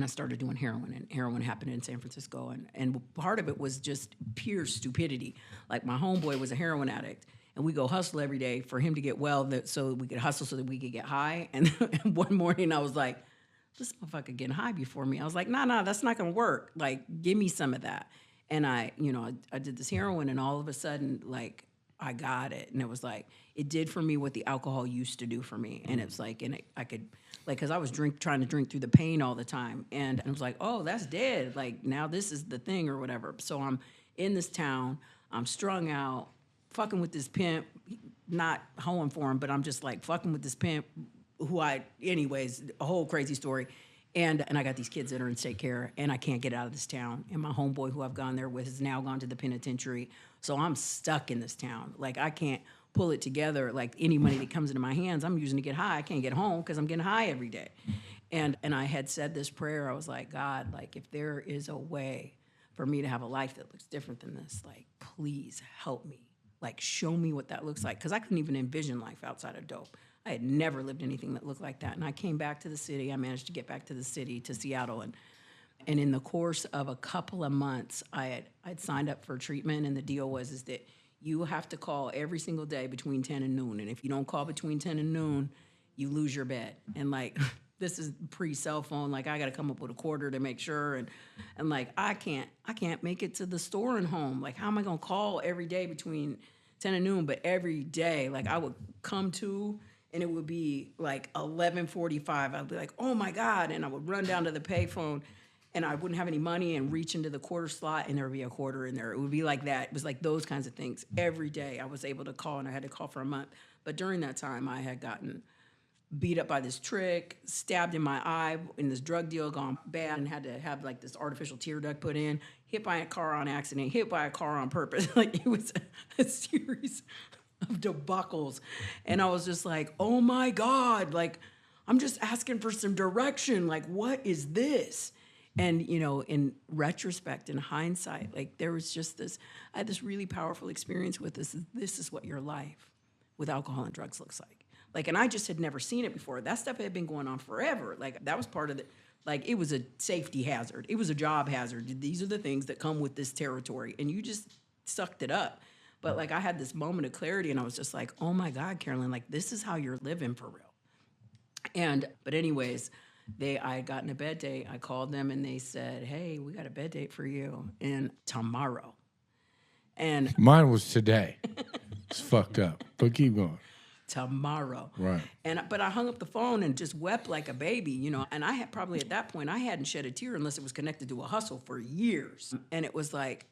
I started doing heroin, and heroin happened in San Francisco, and part of it was just pure stupidity. Like my homeboy was a heroin addict, and we go hustle every day for him to get well, so we could hustle so that we could get high. And one morning I was like, this motherfucker getting high before me. I was like, nah, that's not gonna work. Like, give me some of that. And I did this heroin, and all of a sudden, like, I got it. And it was like, it did for me what the alcohol used to do for me. And it's like, I could, like, because I was trying to drink through the pain all the time. And I was like, oh, that's dead. Like, now this is the thing or whatever. So I'm in this town, I'm strung out, fucking with this pimp, not hoeing for him, but I'm just like fucking with this pimp anyways, a whole crazy story. And I got these kids that are in state care, and I can't get out of this town. And my homeboy who I've gone there with has now gone to the penitentiary. So I'm stuck in this town. Like, I can't pull it together. Like, any money that comes into my hands, I'm using to get high. I can't get home because I'm getting high every day. And I had said this prayer. I was like, God, like, if there is a way for me to have a life that looks different than this, like, please help me. Like, show me what that looks like. Because I couldn't even envision life outside of dope. I had never lived anything that looked like that. And I came back to the city. I managed to get back to the city, to Seattle. And in the course of a couple of months, I'd signed up for treatment. And the deal was that you have to call every single day between 10 and noon. And if you don't call between 10 and noon, you lose your bed. And like, this is pre-cell phone. Like, I got to come up with a quarter to make sure. And like, I can't make it to the store and home. Like, how am I going to call every day between 10 and noon? But every day, like, I would come to, and it would be like 11:45. I'd be like, oh my God. And I would run down to the payphone, and I wouldn't have any money, and reach into the quarter slot, and there would be a quarter in there. It would be like that. It was like those kinds of things. Every day I was able to call, and I had to call for a month. But during that time, I had gotten beat up by this trick, stabbed in my eye in this drug deal, gone bad, and had to have like this artificial tear duct put in, hit by a car on accident, hit by a car on purpose. Like, it was a series of debacles. And I was just like, oh my God, like, I'm just asking for some direction. Like, what is this? And, you know, in retrospect, in hindsight, like, there was just I had this really powerful experience with this. This is what your life with alcohol and drugs looks like. Like, and I just had never seen it before. That stuff had been going on forever. Like, that was part of like, it was a safety hazard. It was a job hazard. These are the things that come with this territory. And you just sucked it up. But like, I had this moment of clarity, and I was just like, oh my God, Carolyn, like, this is how you're living for real. But anyways, I had gotten a bed date. I called them, and they said, hey, we got a bed date for you tomorrow. And mine was today. It's fucked up, but keep going. Tomorrow. Right. But I hung up the phone and just wept like a baby, you know. And I had probably at that point, I hadn't shed a tear unless it was connected to a hustle for years. And it was like,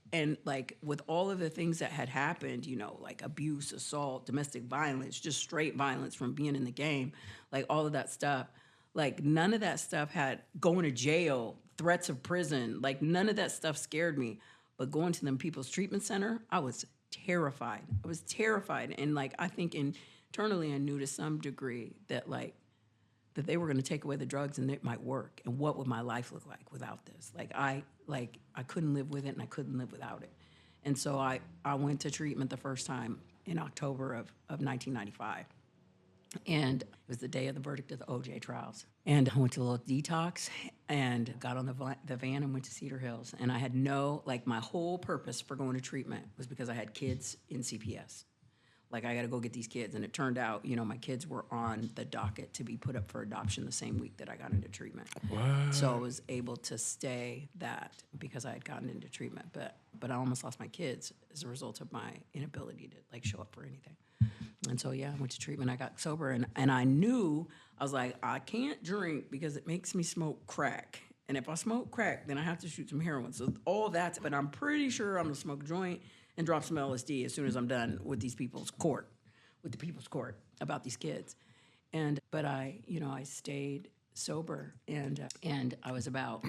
with all of the things that had happened, you know, like abuse, assault, domestic violence, just straight violence from being in the game, like all of that stuff, like none of that stuff had going to jail, threats of prison, like none of that stuff scared me. But going to them People's Treatment Center, I was terrified. And like, I think internally I knew to some degree that that they were going to take away the drugs and it might work. And what would my life look like without this? I couldn't live with it, and I couldn't live without it. And so I went to treatment the first time in October of 1995. And it was the day of the verdict of the OJ trials. And I went to a little detox and got on the van and went to Cedar Hills. And I had my whole purpose for going to treatment was because I had kids in CPS. Like, I got to go get these kids. And it turned out, you know, my kids were on the docket to be put up for adoption the same week that I got into treatment. What? So I was able to stay that because I had gotten into treatment. But I almost lost my kids as a result of my inability to, show up for anything. And so, yeah, I went to treatment. I got sober. And I knew, I was like, I can't drink because it makes me smoke crack. And if I smoke crack, then I have to shoot some heroin. So all that's, but I'm pretty sure I'm gonna smoke a joint and drop some LSD as soon as I'm done with the people's court about these kids. But I stayed sober, and I was about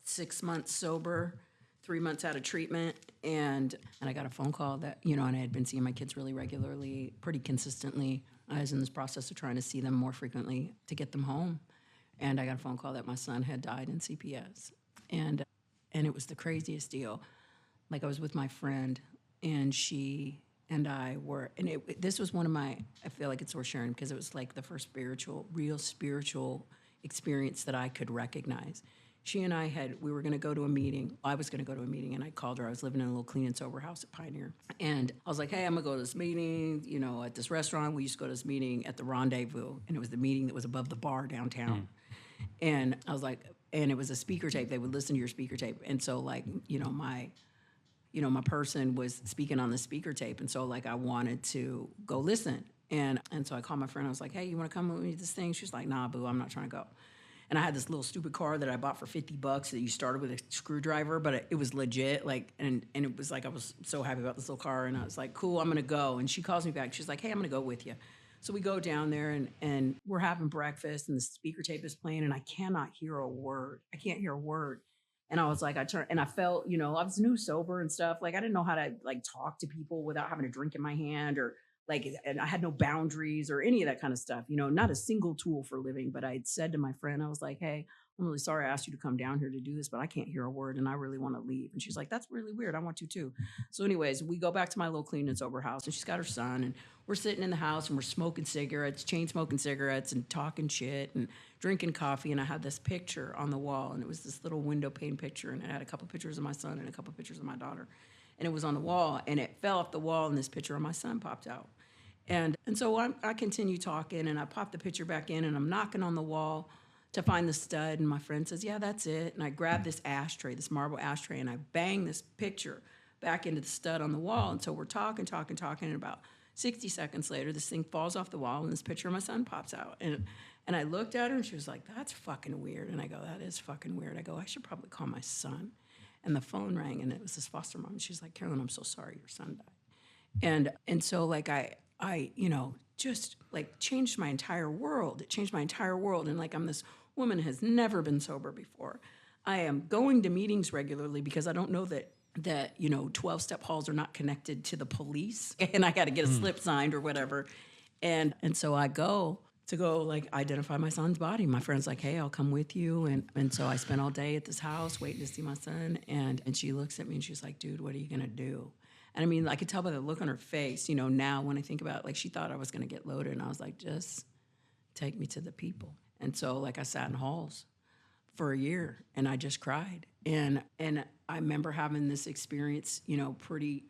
6 months sober, 3 months out of treatment, and I got a phone call that, and I had been seeing my kids really regularly, pretty consistently. I was in this process of trying to see them more frequently to get them home. And I got a phone call that my son had died in CPS. And it was the craziest deal. Like, I was with my friend, and she and I were, and this was one of my, I feel like it's worth sharing because it was like the first real spiritual experience that I could recognize. She and we were going to go to a meeting. I was going to go to a meeting, and I called her. I was living in a little clean and sober house at Pioneer. And I was like, hey, I'm going to go to this meeting, at this restaurant. We used to go to this meeting at the Rendezvous, and it was the meeting that was above the bar downtown. And I was like, and it was a speaker tape. They would listen to your speaker tape. And so, like, my person was speaking on the speaker tape. And so, like, I wanted to go listen. And so I called my friend. I was like, hey, you want to come with me to this thing? She was like, nah, boo, I'm not trying to go. And I had this little stupid car that I bought for $50 that you started with a screwdriver, but it was legit. Like, and it was like, I was so happy about this little car. And I was like, cool, I'm going to go. And she calls me back. She's like, hey, I'm going to go with you. So we go down there, and we're having breakfast, and the speaker tape is playing, and I cannot hear a word. I can't hear a word. And I was like, I felt, I was new sober and stuff. Like, I didn't know how to, like, talk to people without having a drink in my hand, or like, and I had no boundaries or any of that kind of stuff, not a single tool for living. But I had said to my friend, I was like, hey, I'm really sorry I asked you to come down here to do this, but I can't hear a word, and I really want to leave. And she's like, that's really weird. I want to too. So anyways, we go back to my little clean and sober house, and she's got her son, and we're sitting in the house, and we're smoking cigarettes, chain smoking cigarettes, and talking shit and drinking coffee. And I had this picture on the wall, and it was this little window pane picture, and it had a couple pictures of my son and a couple pictures of my daughter. And it was on the wall, and it fell off the wall, and this picture of my son popped out. And so I continue talking, and I pop the picture back in, and I'm knocking on the wall to find the stud, and my friend says, yeah, that's it. And I grab this ashtray, this marble ashtray, and I bang this picture back into the stud on the wall. And so we're talking, and about 60 seconds later, this thing falls off the wall, and this picture of my son pops out. And I looked at her, and she was like, that's fucking weird. And I go, that is fucking weird. I go, I should probably call my son. And the phone rang, and it was this foster mom. And she's like, Carolyn, I'm so sorry your son died. And so, like, I just, like, changed my entire world. It changed my entire world. And, like, I'm this woman who has never been sober before. I am going to meetings regularly because I don't know that 12-step halls are not connected to the police. And I got to get a slip signed or whatever. And so I go like, identify my son's body. My friend's like, hey, I'll come with you. And so I spent all day at this house waiting to see my son. And she looks at me, and she's like, dude, what are you going to do? And I mean, I could tell by the look on her face, now when I think about it, like, she thought I was going to get loaded. And I was like, just take me to the people. And so, like, I sat in halls for a year, and I just cried. And I remember having this experience, pretty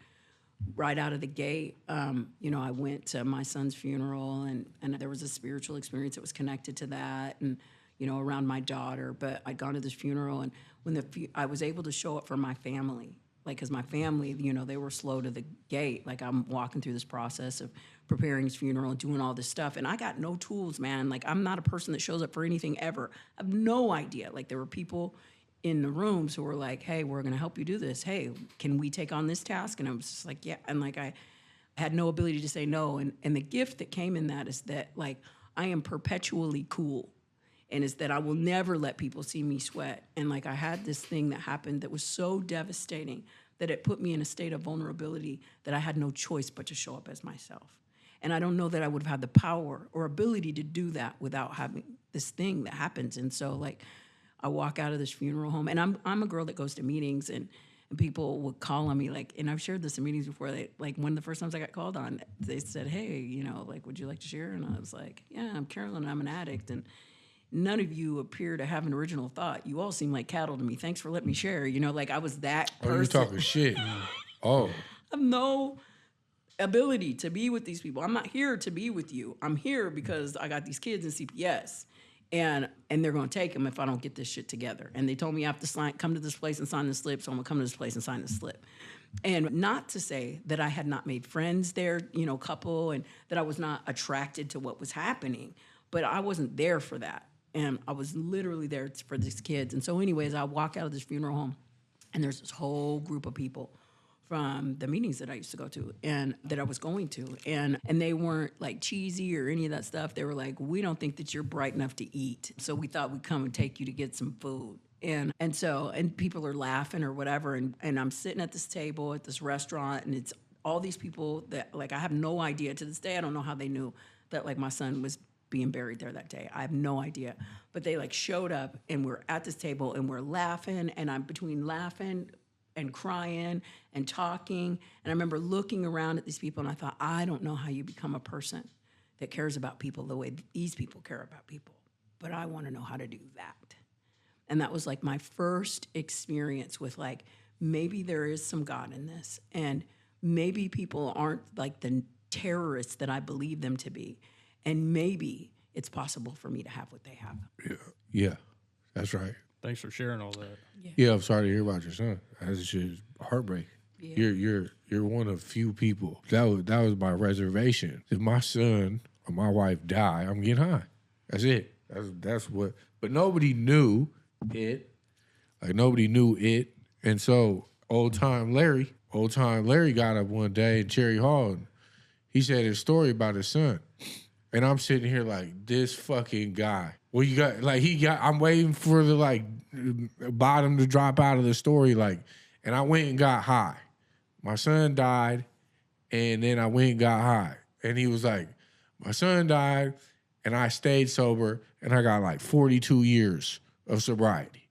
right out of the gate. I went to my son's funeral, and there was a spiritual experience that was connected to that, and, around my daughter. But I'd gone to this funeral, and when I was able to show up for my family, like, because my family, they were slow to the gate. Like, I'm walking through this process of preparing his funeral and doing all this stuff. And I got no tools, man. Like, I'm not a person that shows up for anything ever. I have no idea. Like, there were people in the rooms who were like, hey, we're going to help you do this. Hey, can we take on this task? And I was just like, yeah. And, like, I had no ability to say no. And the gift that came in that is that, like, I am perpetually cool. And is that I will never let people see me sweat. And, like, I had this thing that happened that was so devastating that it put me in a state of vulnerability that I had no choice but to show up as myself. And I don't know that I would have had the power or ability to do that without having this thing that happens. And so, like, I walk out of this funeral home, and I'm a girl that goes to meetings, and people would call on me, like, and I've shared this in meetings before. Like, one of the first times I got called on, they said, hey, like, would you like to share? And I was like, yeah, I'm Carolyn, I'm an addict. And none of you appear to have an original thought. You all seem like cattle to me. Thanks for letting me share. Like, I was that person. Oh, you talking shit. Oh. I have no ability to be with these people. I'm not here to be with you. I'm here because I got these kids in CPS. And they're going to take them if I don't get this shit together. And they told me I have to come to this place and sign the slip, so I'm going to come to this place and sign the slip. And not to say that I had not made friends there, couple, and that I was not attracted to what was happening, but I wasn't there for that. And I was literally there for these kids. And so anyways, I walk out of this funeral home, and there's this whole group of people from the meetings that I used to go to and that I was going to. And they weren't like cheesy or any of that stuff. They were like, we don't think that you're bright enough to eat. So we thought we'd come and take you to get some food. And people are laughing or whatever. And I'm sitting at this table at this restaurant, and it's all these people that, like, I have no idea. To this day, I don't know how they knew that, like, my son was being buried there that day. I have no idea. But they, like, showed up, and we're at this table, and we're laughing, and I'm between laughing and crying and talking. And I remember looking around at these people, and I thought, I don't know how you become a person that cares about people the way these people care about people. But I want to know how to do that. And that was, like, my first experience with, like, maybe there is some God in this. And maybe people aren't like the terrorists that I believe them to be. And maybe it's possible for me to have what they have. Yeah, that's right. Thanks for sharing all that. Yeah, I'm sorry to hear about your son. That's just heartbreak. Yeah. You're one of few people. That was my reservation. If my son or my wife die, I'm getting high. That's it. That's what. But nobody knew it. Like, nobody knew it. And so old time Larry got up one day in Cherry Hall, and he said his story about his son. And I'm sitting here like, this fucking guy. Well, you got, like, I'm waiting for the, like, bottom to drop out of the story, like, and I went and got high. My son died, and then I went and got high. And he was like, my son died, and I stayed sober, and I got, like, 42 years of sobriety.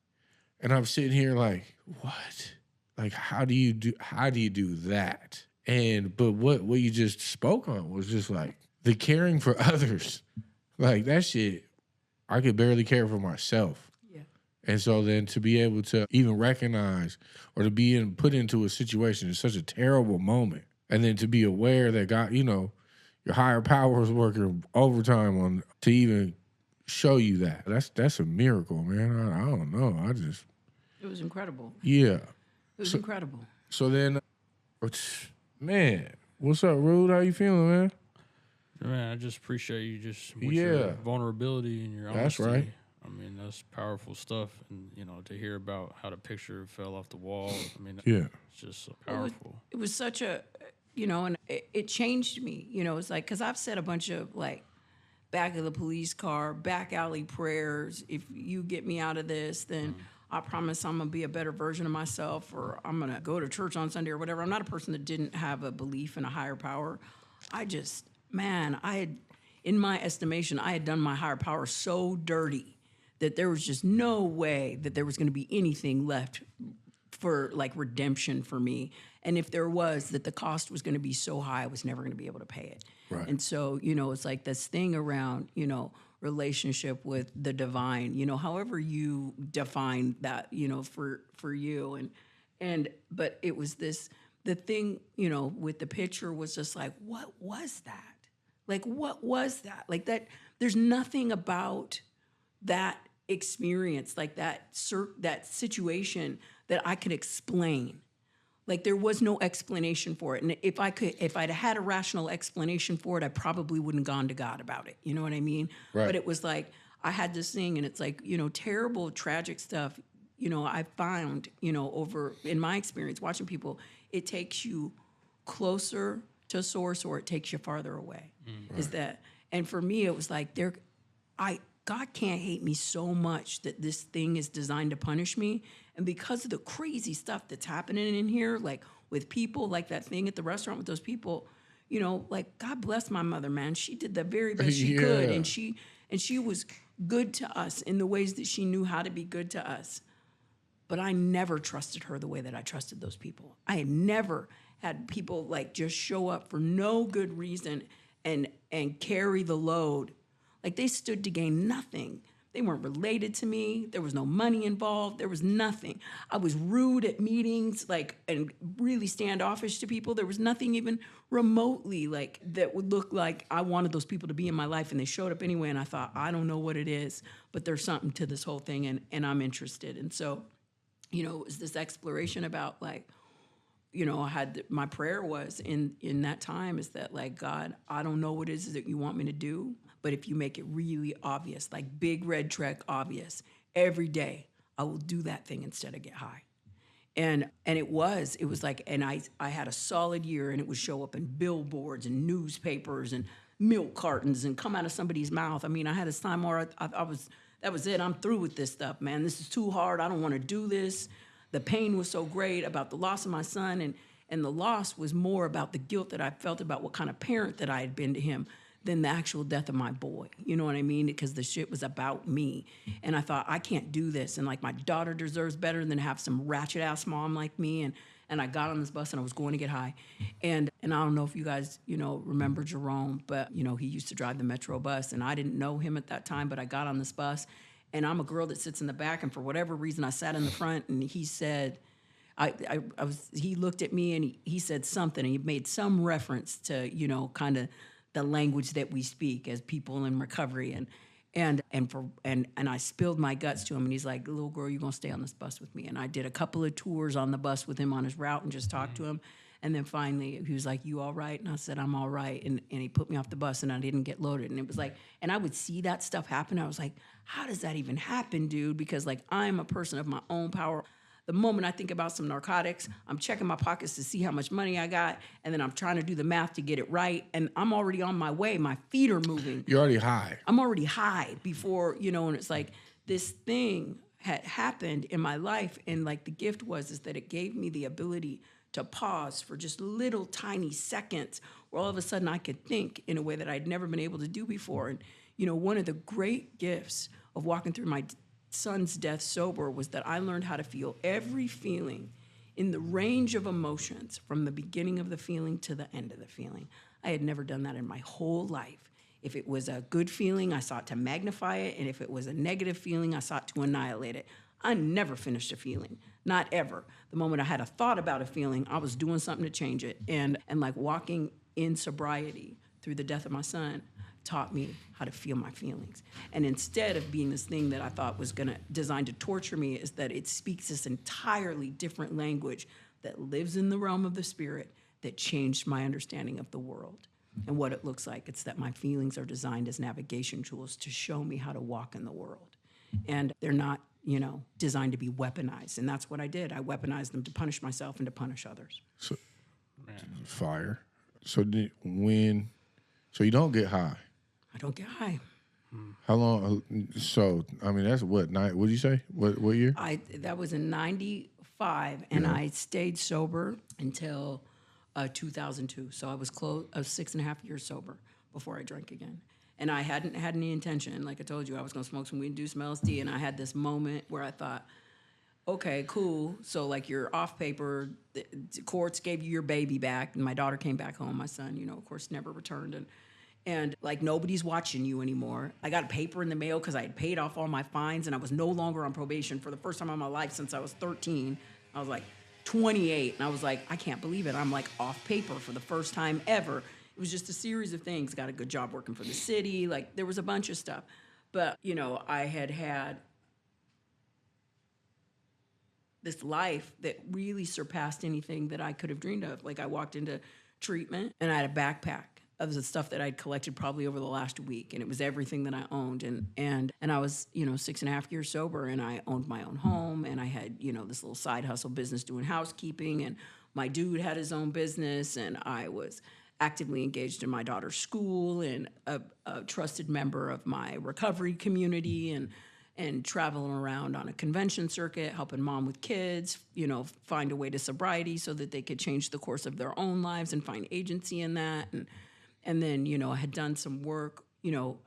And I'm sitting here like, what? Like, how do you do that? But what you just spoke on was just like the caring for others. Like, that shit, I could barely care for myself. Yeah. And so then to be able to even recognize or to be put into a situation is such a terrible moment. And then to be aware that God, your higher power is working overtime to even show you that. That's a miracle, man. I don't know. It was incredible. Yeah. It was incredible. So then, man, what's up, Rude? How you feeling, man? Man, I just appreciate you with your vulnerability and your honesty. That's right. I mean, that's powerful stuff. And, to hear about how the picture fell off the wall, I mean, it's just so powerful. It was such a, and it changed me. It's like, because I've said a bunch of, like, back of the police car, back alley prayers. If you get me out of this, then I promise I'm going to be a better version of myself, or I'm going to go to church on Sunday or whatever. I'm not a person that didn't have a belief in a higher power. In my estimation, I had done my higher power so dirty that there was just no way that there was going to be anything left for, like, redemption for me. And if there was, that the cost was going to be so high, I was never going to be able to pay it. Right. And so, it's like this thing around, relationship with the divine, however you define that, for you. But it was the thing, with the picture was just like, what was that? Like, what was that? Like, that, there's nothing about that experience, like that situation that I could explain. Like, there was no explanation for it. And if I'd had a rational explanation for it, I probably wouldn't have gone to God about it. You know what I mean? Right. But it was like, I had this thing, and it's like, terrible, tragic stuff, I found, over, in my experience, watching people, it takes you closer to source or it takes you farther away. Right. Is that, and for me, it was like, God can't hate me so much that this thing is designed to punish me. And because of the crazy stuff that's happening in here, like with people, like that thing at the restaurant with those people, like, God bless my mother, man. She did the very best she could. And she was good to us in the ways that she knew how to be good to us. But I never trusted her the way that I trusted those people. I had never had people, like, just show up for no good reason and carry the load. Like, they stood to gain nothing. They weren't related to me. There was no money involved. There was nothing. I was rude at meetings, like, and really standoffish to people. There was nothing even remotely, like, that would look like I wanted those people to be in my life, and they showed up anyway, and I thought, I don't know what it is, but there's something to this whole thing, and I'm interested. And so, it was this exploration about, like, my prayer was in that time is that, like, God, I don't know what it is that you want me to do, But if you make it really obvious, like big red trek obvious, every day I will do that thing instead of get high. And it was like, and I had a solid year, and it would show up in billboards and newspapers and milk cartons and come out of somebody's mouth. I mean, I had this time where I was, that was it. I'm through with this stuff, man. This is too hard. I don't want to do this. The pain was so great about the loss of my son, and the loss was more about the guilt that I felt about what kind of parent that I had been to him than the actual death of my boy. You know what I mean? Because the shit was about me. And I thought, I can't do this. And like, my daughter deserves better than to have some ratchet ass mom like me. And I got on this bus and I was going to get high. And I don't know if you guys, remember Jerome, but, he used to drive the Metro bus, and I didn't know him at that time, but I got on this bus, and I'm a girl that sits in the back, and for whatever reason I sat in the front, and he said, he looked at me and he said something, and he made some reference to, kind of the language that we speak as people in recovery, and I spilled my guts to him, and he's like, "Little girl, you're gonna stay on this bus with me." And I did a couple of tours on the bus with him on his route and just talked to him. And then finally he was like, "You all right?" And I said, "I'm all right." And he put me off the bus, and I didn't get loaded. And it was like, and I would see that stuff happen. I was like, how does that even happen, dude? Because like, I'm a person of my own power. The moment I think about some narcotics, I'm checking my pockets to see how much money I got, and then I'm trying to do the math to get it right, and I'm already on my way. My feet are moving. You're already high. I'm already high before, and it's like this thing had happened in my life, and like the gift is that it gave me the ability to pause for just little tiny seconds where all of a sudden I could think in a way that I'd never been able to do before. And, one of the great gifts of walking through my son's death sober was that I learned how to feel every feeling in the range of emotions from the beginning of the feeling to the end of the feeling. I had never done that in my whole life. If it was a good feeling, I sought to magnify it, and if it was a negative feeling, I sought to annihilate it. I never finished a feeling, not ever. The moment I had a thought about a feeling, I was doing something to change it. And like walking in sobriety through the death of my son taught me how to feel my feelings. And instead of being this thing that I thought was designed to torture me, is that it speaks this entirely different language that lives in the realm of the spirit that changed my understanding of the world and what it looks like. It's that my feelings are designed as navigation tools to show me how to walk in the world. And they're not, designed to be weaponized. And that's what I did. I weaponized them to punish myself and to punish others. So, fire. So so you don't get high. I don't get high. How long? So, I mean, that's what did you say? What year? That was in 95, and I stayed sober until 2002. So I was 6.5 years sober before I drank again. And I hadn't had any intention. Like I told you, I was going to smoke some weed and do some LSD, and I had this moment where I thought, okay, cool. So like, you're off paper. The courts gave you your baby back, and my daughter came back home. My son, of course, never returned. And like, nobody's watching you anymore. I got a paper in the mail because I had paid off all my fines, and I was no longer on probation for the first time in my life since I was 13. I was like 28, and I was like, I can't believe it. I'm like off paper for the first time ever. It was just a series of things. Got a good job working for the city. Like, there was a bunch of stuff. But, I had this life that really surpassed anything that I could have dreamed of. Like, I walked into treatment, and I had a backpack of the stuff that I'd collected probably over the last week, and it was everything that I owned. And I was, 6.5 years sober, and I owned my own home, and I had, this little side hustle business doing housekeeping, and my dude had his own business, and I was actively engaged in my daughter's school, and a trusted member of my recovery community, and traveling around on a convention circuit, helping mom with kids, find a way to sobriety so that they could change the course of their own lives and find agency in that. And then, I had done some work,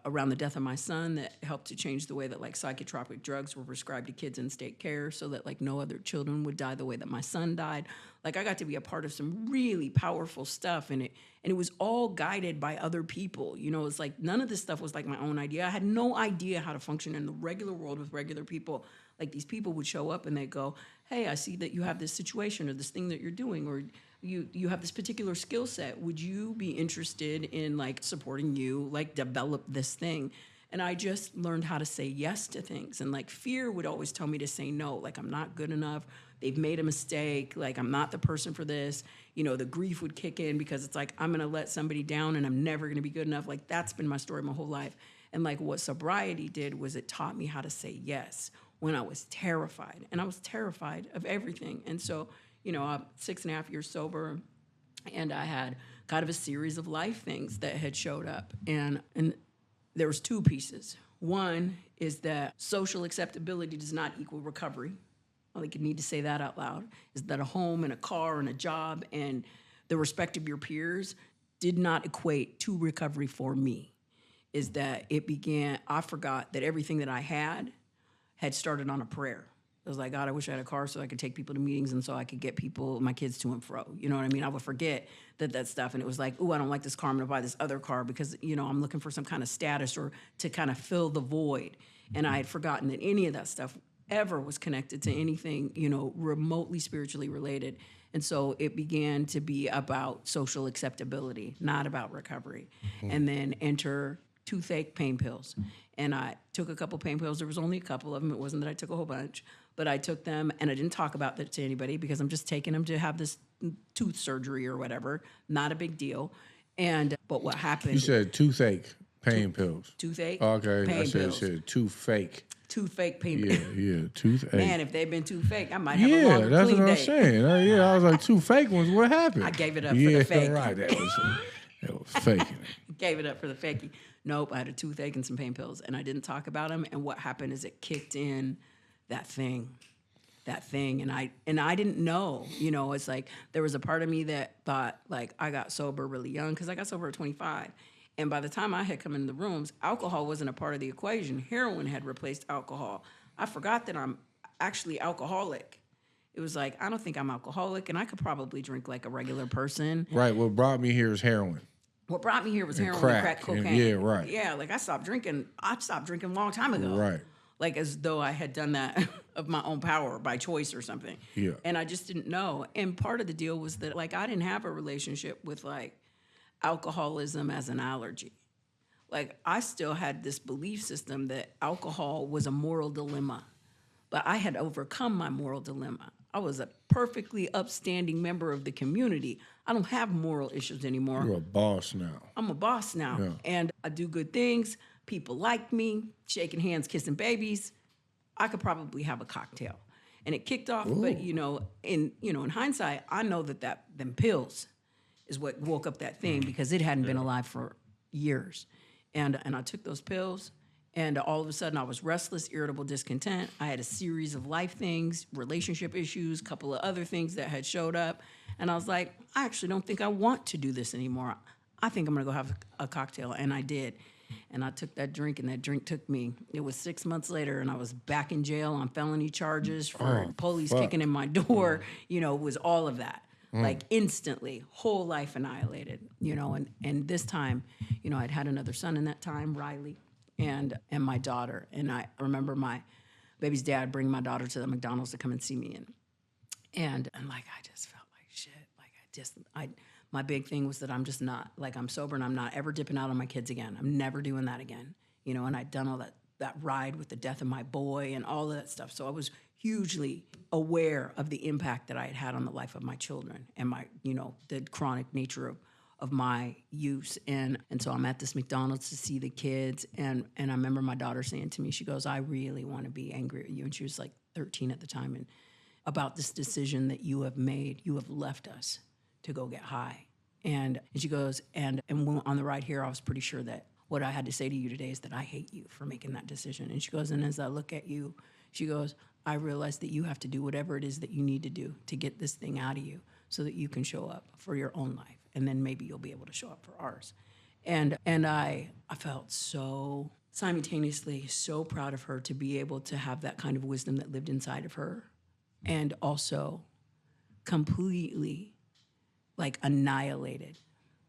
around the death of my son that helped to change the way that like psychotropic drugs were prescribed to kids in state care so that like no other children would die the way that my son died. Like, I got to be a part of some really powerful stuff, and it was all guided by other people. It's like none of this stuff was like my own idea. I had no idea how to function in the regular world with regular people. Like, these people would show up and they'd go, "Hey, I see that you have this situation or this thing that you're doing, or you have this particular skill set. Would you be interested in like supporting you, like develop this thing?" And I just learned how to say yes to things. And like, fear would always tell me to say no, like I'm not good enough. they've made a mistake. Like, I'm not the person for this. You know, the grief would kick in because it's like, I'm going to let somebody down and I'm never going to be good enough. Like, that's been my story my whole life. And like what sobriety did was it taught me how to say yes when I was terrified. And I was terrified of everything. And so, you know, I'm 6.5 years sober, and I had kind of a series of life things that had showed up. And there was two pieces. One is that social acceptability does not equal recovery. I think you need to say that out loud. Is that a home and a car and a job and the respect of your peers did not equate to recovery for me. Is that it began, I forgot that everything that I had started on a prayer. I was like, God, I wish I had a car so I could take people to meetings and so I could get people, my kids to and fro. You know what I mean? I would forget that stuff. And it was like, oh, I don't like this car. I'm going to buy this other car because, you know, I'm looking for some kind of status or to kind of fill the void. And I had forgotten that any of that stuff ever was connected to anything, you know, remotely spiritually related. And so it began to be about social acceptability, not about recovery. Mm-hmm. And then enter toothache pain pills. And I took a couple pain pills. There was only a couple of them. It wasn't that I took a whole bunch. But I took them, and I didn't talk about that to anybody because I'm just taking them to have this tooth surgery or whatever. Not a big deal. But what happened? You said toothache pain pills. Toothache okay, pain I pills. said toothache. Toothache pain pills. Yeah, toothache. Man, if they'd been too fake, I might have a longer that's clean what I'm day. saying. I was like, two fake ones. What happened? I gave it up for the fake. Right. That was fake. Gave it up for the fakey. Nope, I had a toothache and some pain pills, and I didn't talk about them. And what happened is it kicked in that thing, and I didn't know. You know, it's like there was a part of me that thought like I got sober really young because I got sober at 25. And by the time I had come into the rooms, alcohol wasn't a part of the equation. Heroin had replaced alcohol. I forgot that I'm actually alcoholic. It was like, I don't think I'm alcoholic, and I could probably drink like a regular person. Right. What brought me here is heroin. What brought me here was heroin and crack cocaine. Yeah, right. Yeah, like I stopped drinking a long time ago. Right. Like as though I had done that of my own power by choice or something. Yeah. And I just didn't know. And part of the deal was that like I didn't have a relationship with like alcoholism as an allergy. Like I still had this belief system that alcohol was a moral dilemma. But I had overcome my moral dilemma. I was a perfectly upstanding member of the community. I don't have moral issues anymore. You're a boss now. I'm a boss now. Yeah. And I do good things. People like me, shaking hands, kissing babies. I could probably have a cocktail. And it kicked off, Ooh. But in hindsight, I know that them pills is what woke up that thing because it hadn't been alive for years. And I took those pills. And all of a sudden, I was restless, irritable, discontent. I had a series of life things, relationship issues, a couple of other things that had showed up. And I was like, I actually don't think I want to do this anymore. I think I'm going to go have a cocktail. And I did. And I took that drink, and that drink took me. It was 6 months later, and I was back in jail on felony charges for police kicking in my door. You know, it was all of that. Like instantly, whole life annihilated. You know, and this time, you know, I'd had another son in that time, Riley. And my daughter. And I remember my baby's dad bringing my daughter to the McDonald's to come and see me. And like, I just felt like shit. Like my big thing was that I'm just not, like I'm sober and I'm not ever dipping out on my kids again. I'm never doing that again. You know, and I'd done all that ride with the death of my boy and all of that stuff. So I was hugely aware of the impact that I had had on the life of my children and my, you know, the chronic nature of my use. And so I'm at this McDonald's to see the kids. And I remember my daughter saying to me, she goes, I really want to be angry at you. And she was like 13 at the time. And about this decision that you have made, you have left us to go get high. And she goes, and when, on the ride here, I was pretty sure that what I had to say to you today is that I hate you for making that decision. And she goes, and as I look at you, she goes, I realize that you have to do whatever it is that you need to do to get this thing out of you so that you can show up for your own life. And then maybe you'll be able to show up for ours. And I felt so simultaneously so proud of her to be able to have that kind of wisdom that lived inside of her, and also completely like annihilated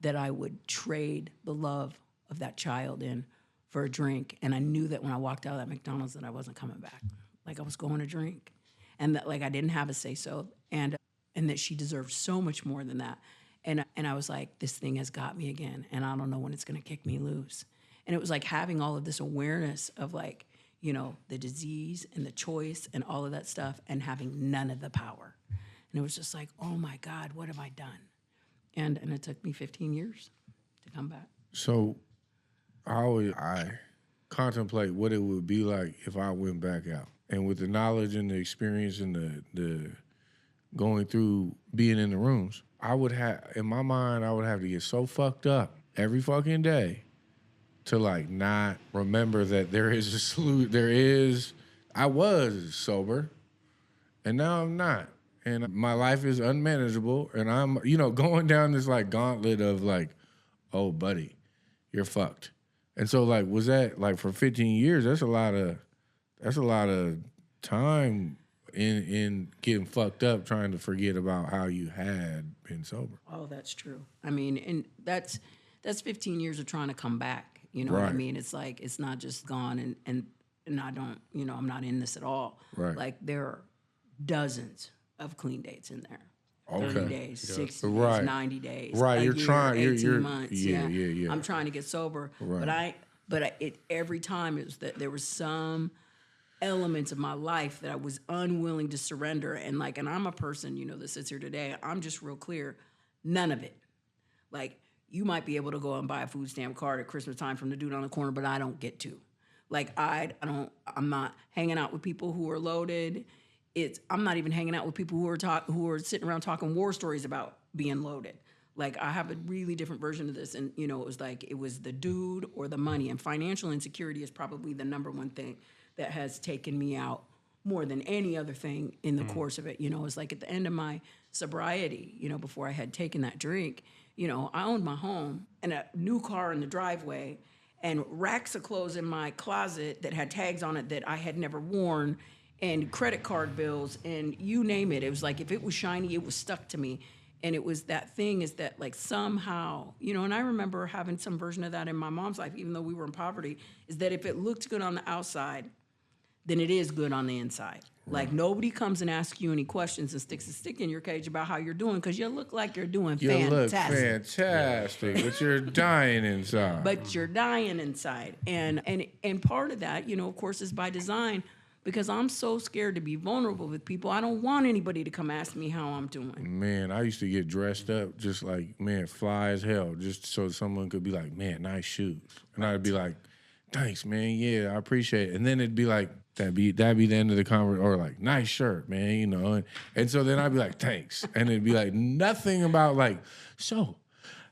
that I would trade the love of that child in for a drink. And I knew that when I walked out of that McDonald's that I wasn't coming back. Like I was going to drink. And that like I didn't have a say-so. And that she deserved so much more than that. And I was like, this thing has got me again, and I don't know when it's going to kick me loose. And it was like having all of this awareness of like, the disease and the choice and all of that stuff and having none of the power. And it was just like, oh my God, what have I done? And it took me 15 years to come back. So how would I contemplate what it would be like if I went back out? And with the knowledge and the experience and the going through being in the rooms, I would have, in my mind, I would have to get so fucked up every fucking day to like not remember that there is a solution. I was sober and now I'm not. And my life is unmanageable and I'm, going down this like gauntlet of like, oh buddy, you're fucked. And so like, was that like for 15 years, that's a lot of time in getting fucked up trying to forget about how you had been sober. Oh, that's true. I mean, and that's 15 years of trying to come back. You know what I mean? It's like, it's not just gone and I don't, I'm not in this at all. Right. Like there are dozens of clean dates in there. Okay. 30 days, 60 Right. days, 90 days. Right, you're year, trying. 18 You're months. Yeah. I'm trying to get sober, Right. but every time it was that there was some elements of my life that I was unwilling to surrender, and I'm a person, that sits here today. I'm just real clear, none of it. Like you might be able to go and buy a food stamp card at Christmas time from the dude on the corner, but I don't get to. Like I'm not hanging out with people who are loaded. I'm not even hanging out with people who are sitting around talking war stories about being loaded. Like I have a really different version of this, and it was the dude or the money, and financial insecurity is probably the number one thing that has taken me out more than any other thing in the course of it. It's like at the end of my sobriety, before I had taken that drink, I owned my home and a new car in the driveway and racks of clothes in my closet that had tags on it that I had never worn, and credit card bills, and you name it. It was like if it was shiny, it was stuck to me. And it was that thing is that like somehow, and I remember having some version of that in my mom's life, even though we were in poverty, is that if it looked good on the outside, then it is good on the inside. Right. Like nobody comes and asks you any questions and sticks a stick in your cage about how you're doing because you look like you're doing fantastic. You look fantastic, but you're dying inside. But you're dying inside. And part of that, of course, is by design. Because I'm so scared to be vulnerable with people. I don't want anybody to come ask me how I'm doing. Man, I used to get dressed up just like, fly as hell, just so someone could be like, man, nice shoes. And I'd be like, thanks, man, yeah, I appreciate it. And then it'd be like, that'd be the end of the conversation, or like, nice shirt, man, And so then I'd be like, thanks. And it'd be like, nothing about like, so,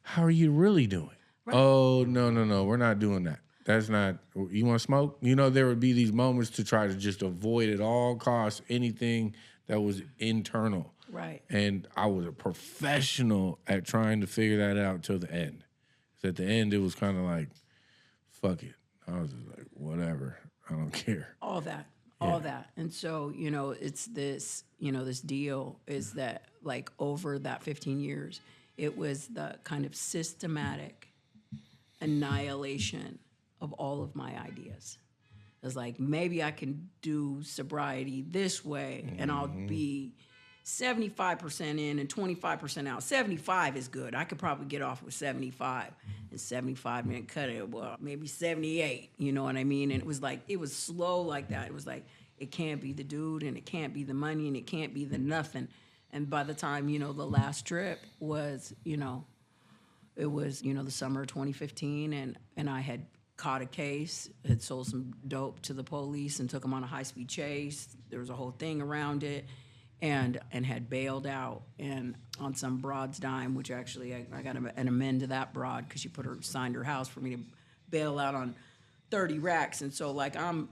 how are you really doing? Right. Oh, no, we're not doing that. That's not, you want to smoke? There would be these moments to try to just avoid at all costs anything that was internal. Right. And I was a professional at trying to figure that out till the end. 'Cause at the end, it was kind of like, fuck it. I was just like, whatever. I don't care. All that. And so, it's this, this deal is that like over that 15 years, it was the kind of systematic annihilation of all of my ideas. It was like, maybe I can do sobriety this way and I'll be 75% in and 25% out. 75 is good. I could probably get off with 75. And 75, man, cut it, well, maybe 78, you know what I mean? And it was slow like that. It was like, it can't be the dude and it can't be the money and it can't be the nothing. And by the time, the last trip was, it was, the summer of 2015 and I had caught a case, had sold some dope to the police and took them on a high-speed chase. There was a whole thing around it, and had bailed out and on some broad's dime, which actually I got an amend to that broad because she signed her house for me to bail out on 30 racks. And so like I'm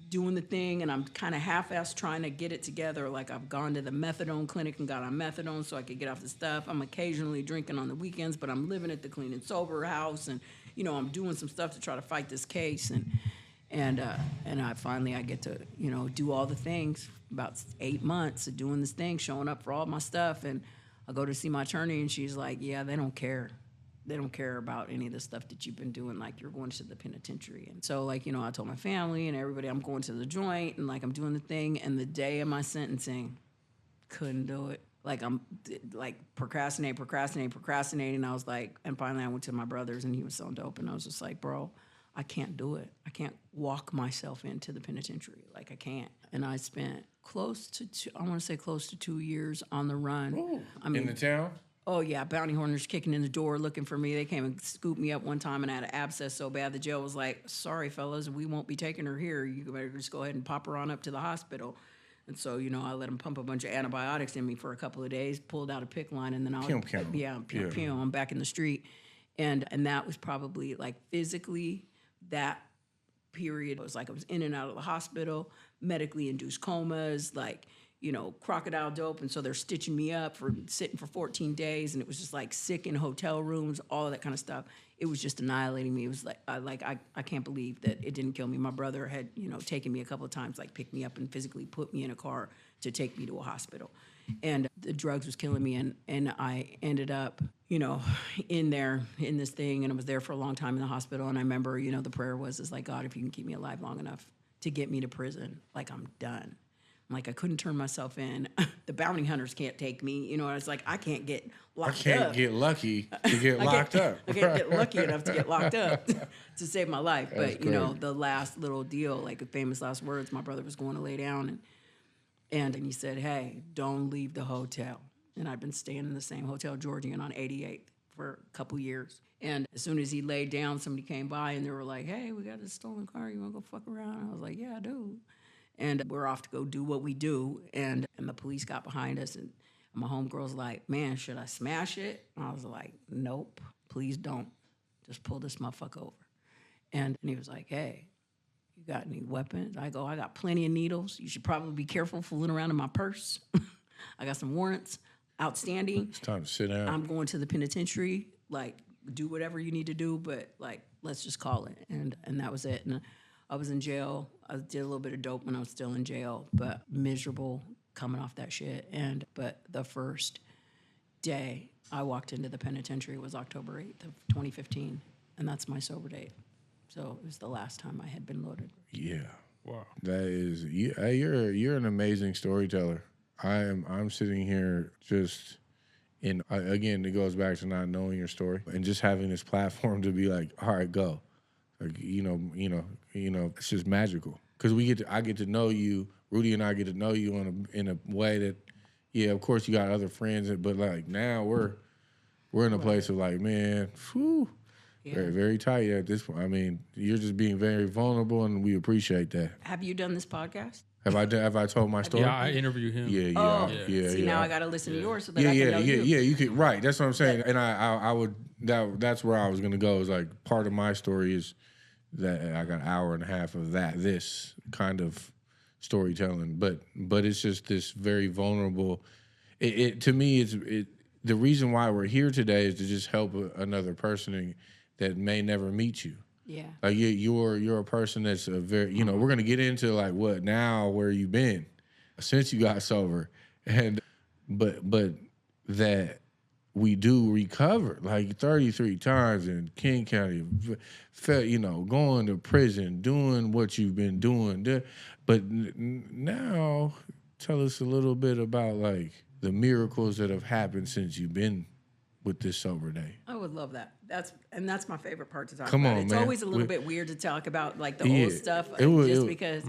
doing the thing and I'm kind of half-assed trying to get it together. Like I've gone to the methadone clinic and got on methadone so I could get off the stuff. I'm occasionally drinking on the weekends, but I'm living at the clean and sober house, and I'm doing some stuff to try to fight this case, and I get to do all the things. About 8 months of doing this thing, showing up for all my stuff, and I go to see my attorney, and she's like, "Yeah, they don't care. They don't care about any of the stuff that you've been doing. Like you're going to the penitentiary." And so I told my family and everybody I'm going to the joint, and like I'm doing the thing. And the day of my sentencing, couldn't do it. Like I'm like procrastinating. I was like, and finally I went to my brother's and he was so dope, and I was just like, bro, I can't do it. I can't walk myself into the penitentiary. Like, I can't. And I spent close to 2 years on the run. Ooh, I mean, in the town? oh, yeah, bounty hunters kicking in the door looking for me. They came and scooped me up one time, and I had an abscess so bad the jail was like, sorry, fellas, we won't be taking her here. You better just go ahead and pop her on up to the hospital. And so, I let them pump a bunch of antibiotics in me for a couple of days, pulled out a PICC line, and then I'm back in the street. And that was probably, like, physically, that period was like I was in and out of the hospital, medically induced comas, like, crocodile dope. And so they're stitching me up for sitting for 14 days. And it was just like sick in hotel rooms, all of that kind of stuff. It was just annihilating me. It was I can't believe that it didn't kill me. My brother had, taken me a couple of times, like picked me up and physically put me in a car to take me to a hospital. And the drugs was killing me. And I ended up, in this thing. And I was there for a long time in the hospital. And I remember, the prayer was like, God, if you can keep me alive long enough to get me to prison, like, I'm done. Like, I couldn't turn myself in. The bounty hunters can't take me. I was like, I can't get locked up. I can't get lucky to get locked up. I can't get lucky enough to get locked up to save my life. But, the last little deal, like the famous last words, my brother was going to lay down. And he said, hey, don't leave the hotel. And I'd been staying in the same hotel, Georgian, on 88th for a couple years. And as soon as he laid down, somebody came by and they were like, hey, we got this stolen car. You want to go fuck around? I was like, yeah, I do. And we're off to go do what we do. And the police got behind us. And my homegirl's like, man, should I smash it? And I was like, nope, please don't. Just pull this motherfucker over. And he was like, hey, you got any weapons? I go, I got plenty of needles. You should probably be careful fooling around in my purse. I got some warrants outstanding. It's time to sit down. I'm going to the penitentiary. Like, do whatever you need to do, but, like, let's just call it. And that was it. And I was in jail. I did a little bit of dope when I was still in jail, but miserable coming off that shit. But the first day I walked into the penitentiary was October 8th of 2015, and that's my sober date. So it was the last time I had been loaded. Yeah. Wow. That is, you're an amazing storyteller. I'm sitting here just again, it goes back to not knowing your story and just having this platform to be like, all right, go. Like, it's just magical because I get to know you. Rudy and I get to know you in a way that, yeah, of course you got other friends, but like now we're in a place of like, man, whew, very, very tight at this point. I mean, you're just being very vulnerable, and we appreciate that. Have you done this podcast? Have I told my story? Yeah, I interview him. Yeah. See, now I got to listen to yours so that I can know you. Yeah, you could, right. That's what I'm saying. And I would, that's where I was going to go, is like part of my story is that I got an hour and a half of this kind of storytelling, but it's just this very vulnerable. It to me, the reason why we're here today is to just help another person that may never meet you. Yeah, like you're a person that's a very, we're gonna get into like what now, where you been since you got sober, but that we do recover like 33 times in King County, going to prison, doing what you've been doing. But now, tell us a little bit about like the miracles that have happened since you've been with this sober day. I would love that. That's my favorite part to talk Come about. on, it's man. always a little bit weird to talk about like the old stuff, because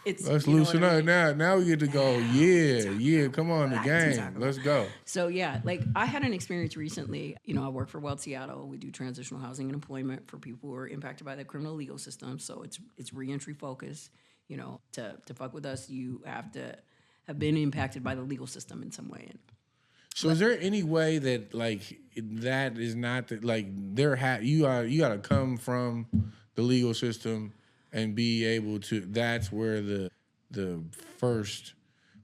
it's. Let's loosen up now. Now we get to go. Yeah. Come on, the game. Let's go. So yeah, like I had an experience recently. I work for Weld Seattle. We do transitional housing and employment for people who are impacted by the criminal legal system. So it's reentry focused. To fuck with us, you have to have been impacted by the legal system in some way. So is there any way that like that is not that like you got to come from the legal system and be able to? That's where the first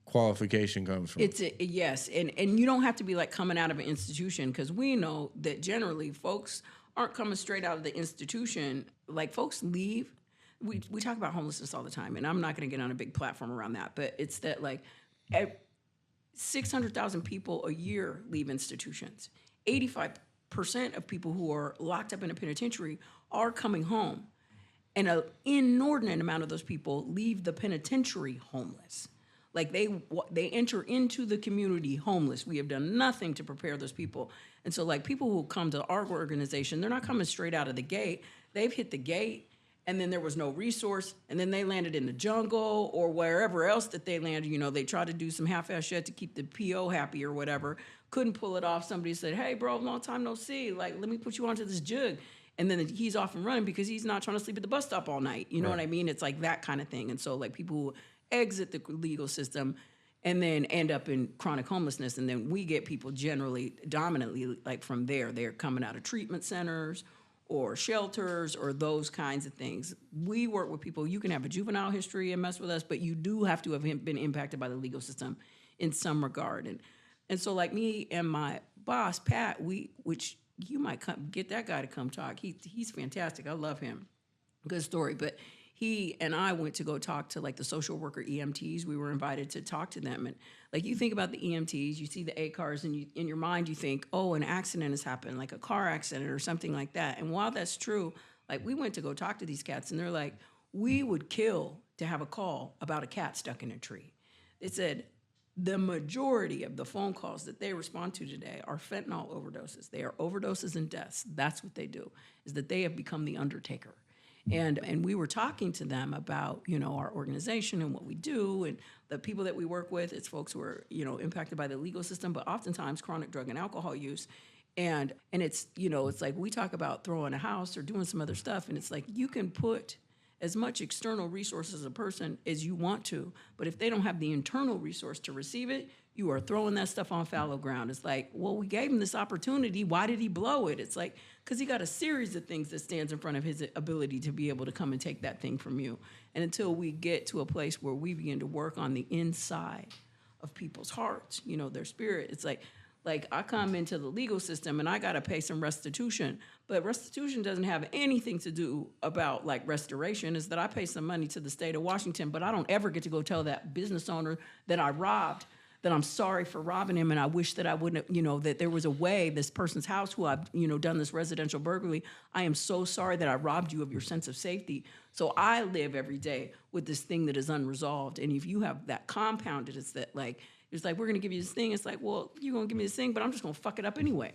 qualification comes from. Yes, and you don't have to be like coming out of an institution, because we know that generally folks aren't coming straight out of the institution. Like folks leave. We talk about homelessness all the time, and I'm not going to get on a big platform around that, but it's that like 600,000 people a year leave institutions. 85% of people who are locked up in a penitentiary are coming home. And an inordinate amount of those people leave the penitentiary homeless. Like they enter into the community homeless. We have done nothing to prepare those people. And so like people who come to our organization, they're not coming straight out of the gate. They've hit the gate and then there was no resource, and then they landed in the jungle or wherever else that they landed. You know, they tried to do some half-ass shit to keep the PO happy or whatever. Couldn't pull it off. Somebody said, hey, bro, long time no see. Like, let me put you onto this jug. And then he's off and running because he's not trying to sleep at the bus stop all night. You know what I mean? It's like that kind of thing. And so, like, people who exit the legal system and then end up in chronic homelessness. And then we get people generally, dominantly, like, from there. They're coming out of treatment centers or shelters or those kinds of things. We work with people. You can have a juvenile history and mess with us, but you do have to have been impacted by the legal system in some regard. And so, like, me and my boss, Pat, which you might get that guy to come talk. He's fantastic. I love him. Good story. But he and I went to go talk to, like, the social worker EMTs. We were invited to talk to them. And, like, you think about the EMTs, you see the ACARs, and in your mind you think, oh, an accident has happened, like a car accident or something like that. And while that's true, like, we went to go talk to these cats, and they're like, we would kill to have a call about a cat stuck in a tree. They said the majority of the phone calls that they respond to today are fentanyl overdoses. They are overdoses and deaths. That's what they do, is that they have become the undertaker. And we were talking to them about, you know, our organization and what we do, and the people that we work with. It's folks who are, you know, impacted by the legal system, but oftentimes chronic drug and alcohol use. And it's, you know, it's like we talk about throwing a house or doing some other stuff, and it's like you can put as much external resources as a person as you want to, but if they don't have the internal resource to receive it, you are throwing that stuff on fallow ground. It's like, well, we gave him this opportunity. Why did he blow it? It's like, because he got a series of things that stands in front of his ability to be able to come and take that thing from you. And until we get to a place where we begin to work on the inside of people's hearts, you know, their spirit, it's like I come into the legal system and I got to pay some restitution, but restitution doesn't have anything to do about, like, restoration. Is that I pay some money to the state of Washington, but I don't ever get to go tell that business owner that I robbed that I'm sorry for robbing him, and I wish that I wouldn't have, you know, that there was a way, this person's house who I've, you know, done this residential burglary, I am so sorry that I robbed you of your sense of safety. So I live every day with this thing that is unresolved. And if you have that compounded, it's that, like, it's like, we're going to give you this thing. It's like, well, you're going to give me this thing, but I'm just going to fuck it up anyway.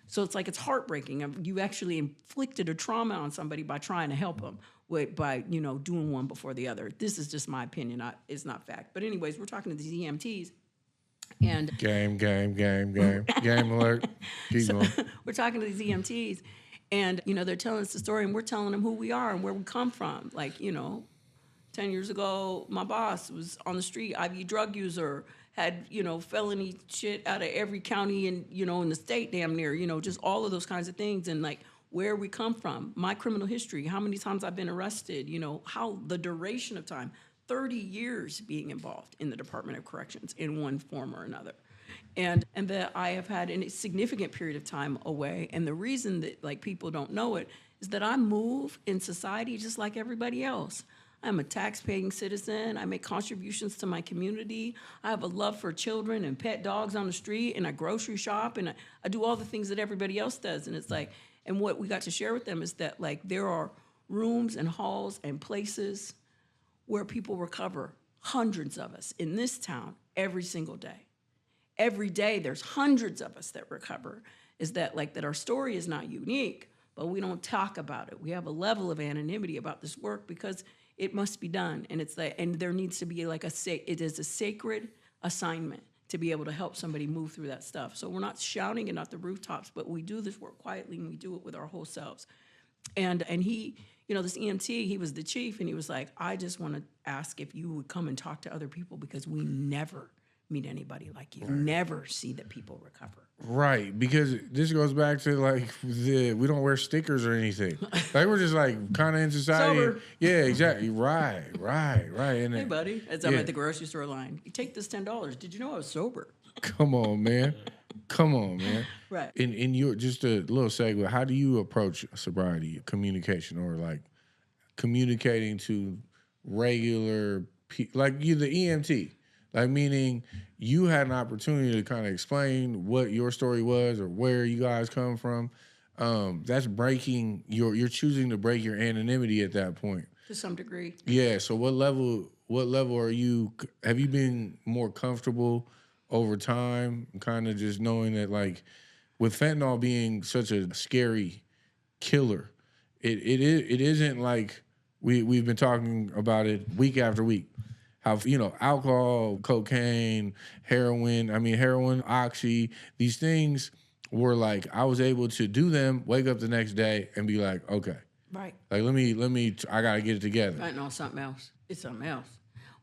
So it's like, it's heartbreaking. You actually inflicted a trauma on somebody by trying to help them, by, you know, doing one before the other. This is just my opinion. It's not fact. But anyways, we're talking to these EMTs. And game alert. Keep going. We're talking to these EMTs, and, you know, they're telling us the story, and we're telling them who we are and where we come from. Like, you know, 10 years ago, my boss was on the street, IV drug user, had, you know, felony shit out of every county in, you know, in the state damn near, you know, just all of those kinds of things. And, like, where we come from, my criminal history, how many times I've been arrested, you know, how the duration of time. 30 years being involved in the Department of Corrections in one form or another. And that I have had a significant period of time away. And the reason that, like, people don't know it is that I move in society just like everybody else. I'm a tax-paying citizen. I make contributions to my community. I have a love for children and pet dogs on the street, and I grocery shop, and I do all the things that everybody else does. And it's like, and what we got to share with them is that, like, there are rooms and halls and places where people recover, hundreds of us in this town every single day. Every day there's hundreds of us that recover. Is that, like, that our story is not unique, but we don't talk about it. We have a level of anonymity about this work because it must be done. And it's like, and there needs to be, like, it is a sacred assignment to be able to help somebody move through that stuff. So we're not shouting it off the rooftops, but we do this work quietly, and we do it with our whole selves. And he, you know, this EMT, he was the chief, and he was like, I just want to ask if you would come and talk to other people, because we never meet anybody like you. Never see that people recover. Right, because this goes back to, like, we don't wear stickers or anything. Like, we're just, like, kind of in society. Sober. Yeah, exactly. Right. And Hey, buddy, as I'm at the grocery store line, you take this $10. Did you know I was sober? Come on, man. Right. In your, just a little segue, how do you approach sobriety, communication, or, like, communicating to regular people, like you, the EMT? Like, meaning you had an opportunity to kind of explain what your story was or where you guys come from. That's breaking you're choosing to break your anonymity at that point. To some degree. Yeah. So what level have you been more comfortable over time, kind of just knowing that, like, with fentanyl being such a scary killer, it isn't like we've been talking about it week after week. How, alcohol, cocaine, heroin, oxy, these things were like, I was able to do them, wake up the next day and be like, okay. Right. Like, I got to get it together. Fentanyl, something else. It's something else.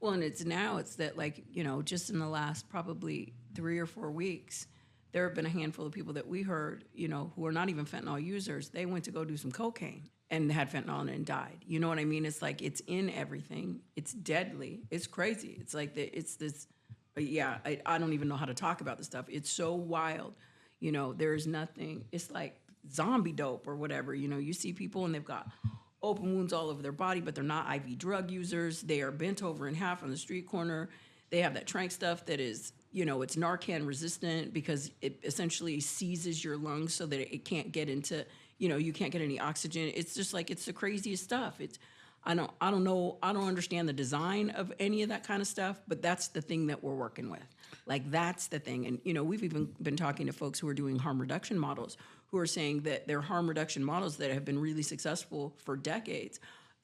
Well, and it's that, like, just in the last probably 3 or 4 weeks, there have been a handful of people that we heard, who are not even fentanyl users. They went to go do some cocaine and had fentanyl and died. You know what I mean? It's like, it's in everything. It's deadly. It's crazy. It's like, it's this, I don't even know how to talk about this stuff. It's so wild. There's nothing. It's like zombie dope or whatever. You see people and they've got open wounds all over their body, but they're not IV drug users. They are bent over in half on the street corner. They have that trank stuff that is, it's Narcan resistant because it essentially seizes your lungs so that it can't get into, you can't get any oxygen. It's just like, it's the craziest stuff. I don't know. I don't understand the design of any of that kind of stuff, but that's the thing that we're working with. Like, that's the thing. And, we've even been talking to folks who are doing harm reduction models who are saying that their harm reduction models that have been really successful for decades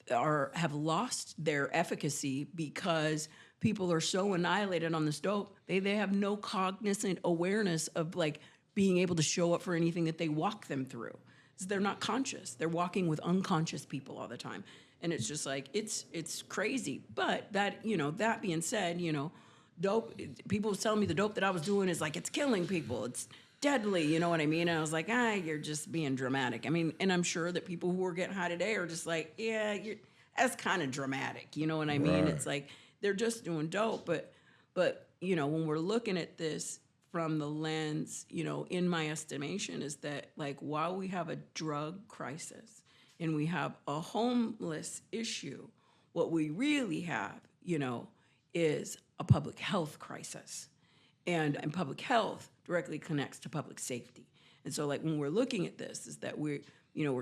have lost their efficacy because people are so annihilated on this dope. They have no cognizant awareness of, like, being able to show up for anything that they walk them through. So they're not conscious. They're walking with unconscious people all the time. And it's just like, it's crazy. But that, that being said, dope, people was telling me the dope that I was doing is like, it's killing people. It's deadly, you know what I mean? And I was like, you're just being dramatic. I mean, and I'm sure that people who are getting high today are just like, that's kind of dramatic, you know what I mean? Right. It's like, they're just doing dope. But when we're looking at this from the lens, in my estimation, is that, like, while we have a drug crisis and we have a homeless issue, what we really have, is a public health crisis. And public health directly connects to public safety. And so, like, when we're looking at this, is that we're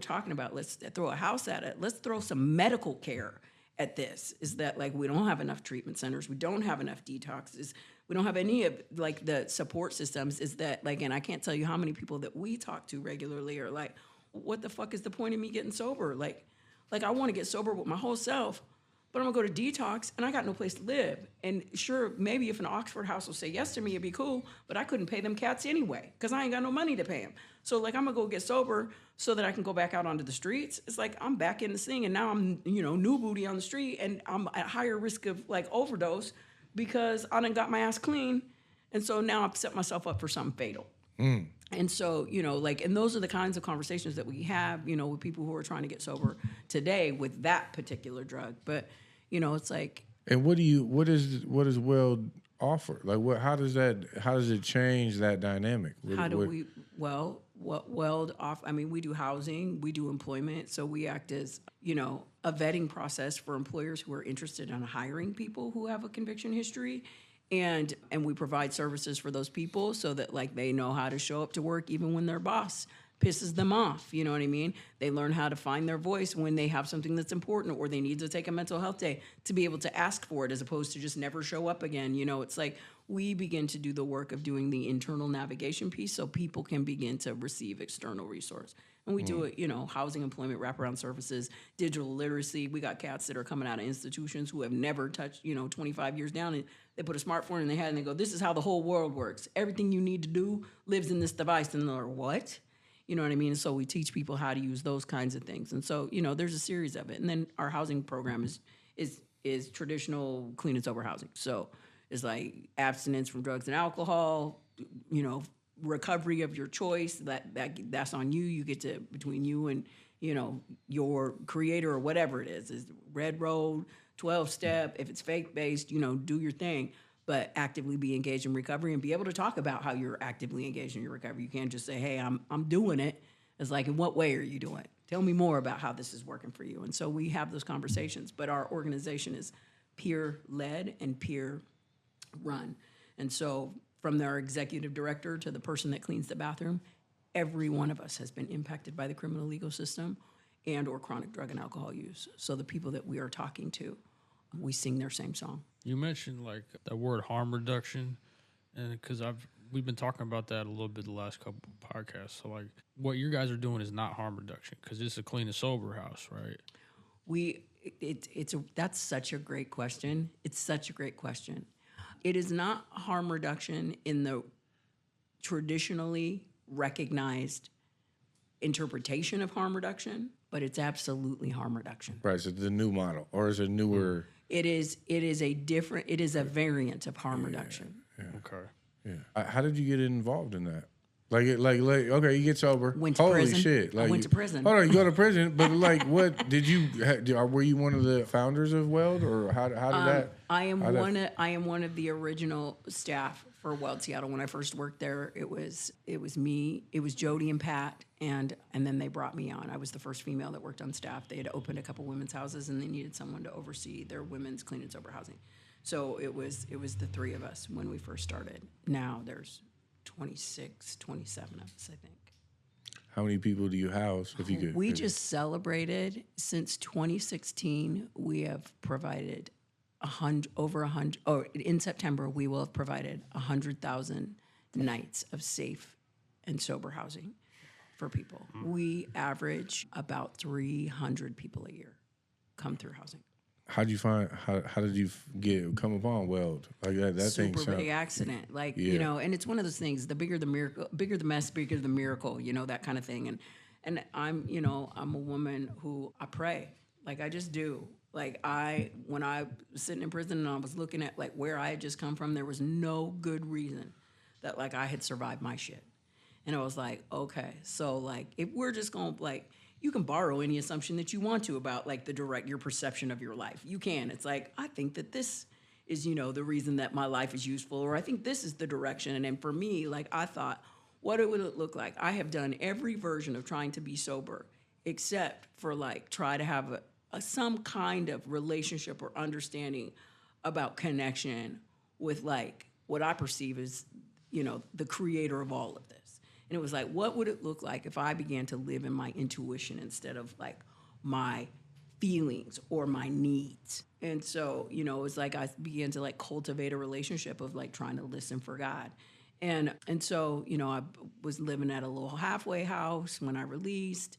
talking about, let's throw a house at it. Let's throw some medical care at this. Is that, like, we don't have enough treatment centers. We don't have enough detoxes. We don't have any of, like, the support systems. Is that, like, and I can't tell you how many people that we talk to regularly are like, what the fuck is the point of me getting sober? Like I want to get sober with my whole self, but I'm gonna go to detox and I got no place to live. And sure, maybe if an Oxford house will say yes to me, it'd be cool, but I couldn't pay them cats anyway because I ain't got no money to pay them. So, like, I'm gonna go get sober so that I can go back out onto the streets. It's like, I'm back in this thing and now I'm, new booty on the street and I'm at higher risk of, like, overdose because I done got my ass clean. And so now I've set myself up for something fatal. And so, and those are the kinds of conversations that we have, with people who are trying to get sober today with that particular drug. But, it's like. And what does Weld offer? Like, how does it change that dynamic? What Weld off? I mean, we do housing, we do employment. So we act as, a vetting process for employers who are interested in hiring people who have a conviction history. And we provide services for those people so that, like, they know how to show up to work even when their boss pisses them off. You know what I mean? They learn how to find their voice when they have something that's important or they need to take a mental health day to be able to ask for it as opposed to just never show up again. It's like we begin to do the work of doing the internal navigation piece so people can begin to receive external resource. And we do it, housing, employment, wraparound services, digital literacy. We got cats that are coming out of institutions who have never touched, 25 years down, and they put a smartphone in their head and they go, this is how the whole world works. Everything you need to do lives in this device. And they're like, what? You know what I mean? And so we teach people how to use those kinds of things. And so, there's a series of it. And then our housing program is traditional clean and sober housing. So it's like abstinence from drugs and alcohol, recovery of your choice. That's on you. You get to, between you and, your creator or whatever it is Red Road, 12-step. If it's faith-based, do your thing. But actively be engaged in recovery and be able to talk about how you're actively engaged in your recovery. You can't just say, hey, I'm doing it. It's like, in what way are you doing it? Tell me more about how this is working for you. And so we have those conversations. But our organization is peer-led and peer-run. And so from our executive director to the person that cleans the bathroom, every one of us has been impacted by the criminal legal system and or chronic drug and alcohol use. So the people that we are talking to, we sing their same song. You mentioned, like, the word harm reduction, and because we've been talking about that a little bit the last couple of podcasts. So, like, what you guys are doing is not harm reduction because it's a clean and sober house, right? That's such a great question. It's such a great question. It is not harm reduction in the traditionally recognized interpretation of harm reduction, but it's absolutely harm reduction. Right, so the new model, or is it newer? It is a variant of harm reduction. Yeah. Okay. Yeah. How did you get involved in that? Like, okay, you get sober. Went to Holy prison. shit! Like, I went to prison. Hold on, you go to prison, but like, what did you? Were you one of the founders of Weld, or how did that? I am one of the original staff for Weld Seattle. When I first worked there, it was me, it was Jody and Pat, and then they brought me on. I was the first female that worked on staff. They had opened a couple women's houses, and they needed someone to oversee their women's clean and sober housing. So it was the three of us when we first started. Now there's 26, 27 of us, I think. How many people do you house? If you could, we just celebrated since 2016. We have provided over 100. Oh, in September we will have provided 100,000 nights of safe and sober housing for people. We average about 300 people a year come through housing. How did you find? How did you come upon Weld? Like that thing. Super big accident, you know. And it's one of those things. The bigger the miracle, bigger the mess, bigger the miracle. You know, that kind of thing. And I'm a woman who I pray. Like I just do. Like when I was sitting in prison and I was looking at like where I had just come from, there was no good reason that like I had survived my shit. And I was like, okay, so like if we're just gonna like. You can borrow any assumption that you want to about like your perception of your life. You can. It's like, I think that this is, the reason that my life is useful, or I think this is the direction. And for me, like I thought, what would it look like? I have done every version of trying to be sober, except for like try to have some kind of relationship or understanding about connection with like what I perceive as, the creator of all of this. And it was like, what would it look like if I began to live in my intuition instead of like my feelings or my needs? And so, it was like I began to like cultivate a relationship of like trying to listen for God. And so, I was living at a little halfway house when I released,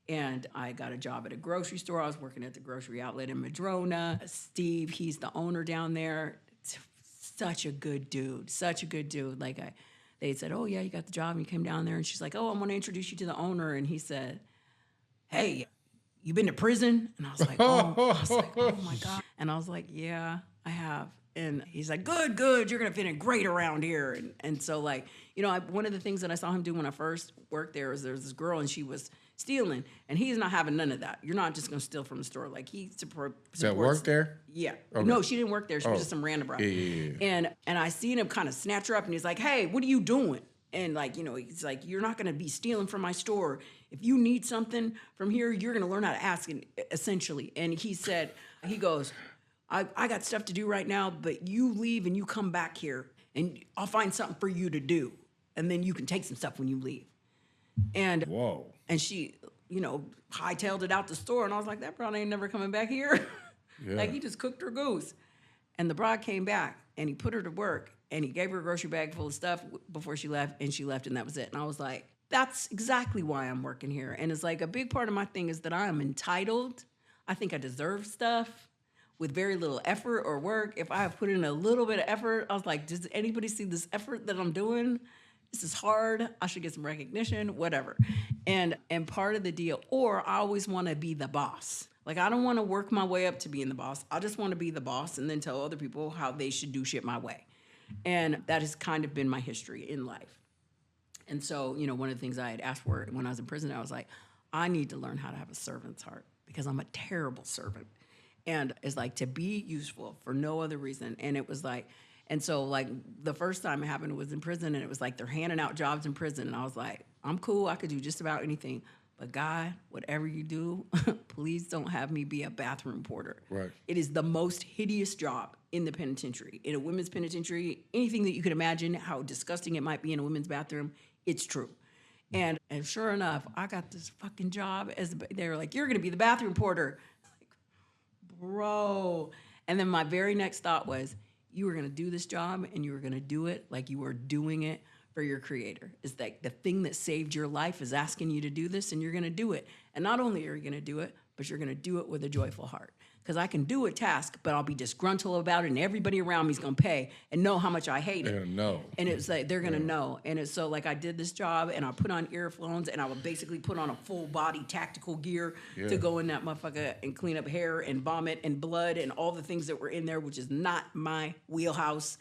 and I got a job at a grocery store. I was working at the grocery outlet in Madrona. Steve, he's the owner down there. Such a good dude. Like they said, oh, yeah, you got the job, and you came down there. And she's like, oh, I want to introduce you to the owner. And he said, hey, you been to prison? And I was like, oh my God. And I was like, yeah, I have. And he's like, good, you're going to fit in great around here. And so, like, one of the things that I saw him do when I first worked there was there was this girl, and she was stealing, and he's not having none of that. You're not just going to steal from the store. Like, he supports. That work there? Yeah. Okay. No, she didn't work there. She was just some random bro. Yeah. And I seen him kind of snatch her up, and he's like, hey, what are you doing? And like, he's like, you're not going to be stealing from my store. If you need something from here, you're going to learn how to ask, essentially. And he goes, I got stuff to do right now, but you leave and you come back here, and I'll find something for you to do. And then you can take some stuff when you leave. And whoa. And she, hightailed it out the store. And I was like, that broad ain't never coming back here. Yeah. Like, he just cooked her goose. And the broad came back, and he put her to work, and he gave her a grocery bag full of stuff before she left, and she left, and that was it. And I was like, that's exactly why I'm working here. And it's like a big part of my thing is that I am entitled. I think I deserve stuff with very little effort or work. If I have put in a little bit of effort, I was like, does anybody see this effort that I'm doing? This is hard. I should get some recognition, whatever. And part of the deal, or I always want to be the boss. Like, I don't want to work my way up to being the boss. I just want to be the boss and then tell other people how they should do shit my way. And that has kind of been my history in life. And so, one of the things I had asked for when I was in prison, I was like, I need to learn how to have a servant's heart because I'm a terrible servant. And it's like to be useful for no other reason. And it was like, and so like the first time it happened was in prison, and it was like they're handing out jobs in prison. And I was like, I'm cool. I could do just about anything. But God, whatever you do, please don't have me be a bathroom porter. Right. It is the most hideous job in the penitentiary. In a women's penitentiary, anything that you could imagine how disgusting it might be in a women's bathroom, it's true. And sure enough, I got this fucking job they were like, you're going to be the bathroom porter. Bro. And then my very next thought was, you were going to do this job, and you were going to do it like you were doing it for your creator. It's like the thing that saved your life is asking you to do this, and you're going to do it. And not only are you going to do it, but you're going to do it with a joyful heart. because I can do a task, but I'll be disgruntled about it, and everybody around me is gonna pay and know how much I hate it. They're gonna know. And it's like they're gonna know. And it's so like I did this job, and I put on earphones, and I would basically put on a full body tactical gear to go in that motherfucker and clean up hair and vomit and blood and all the things that were in there, which is not my wheelhouse.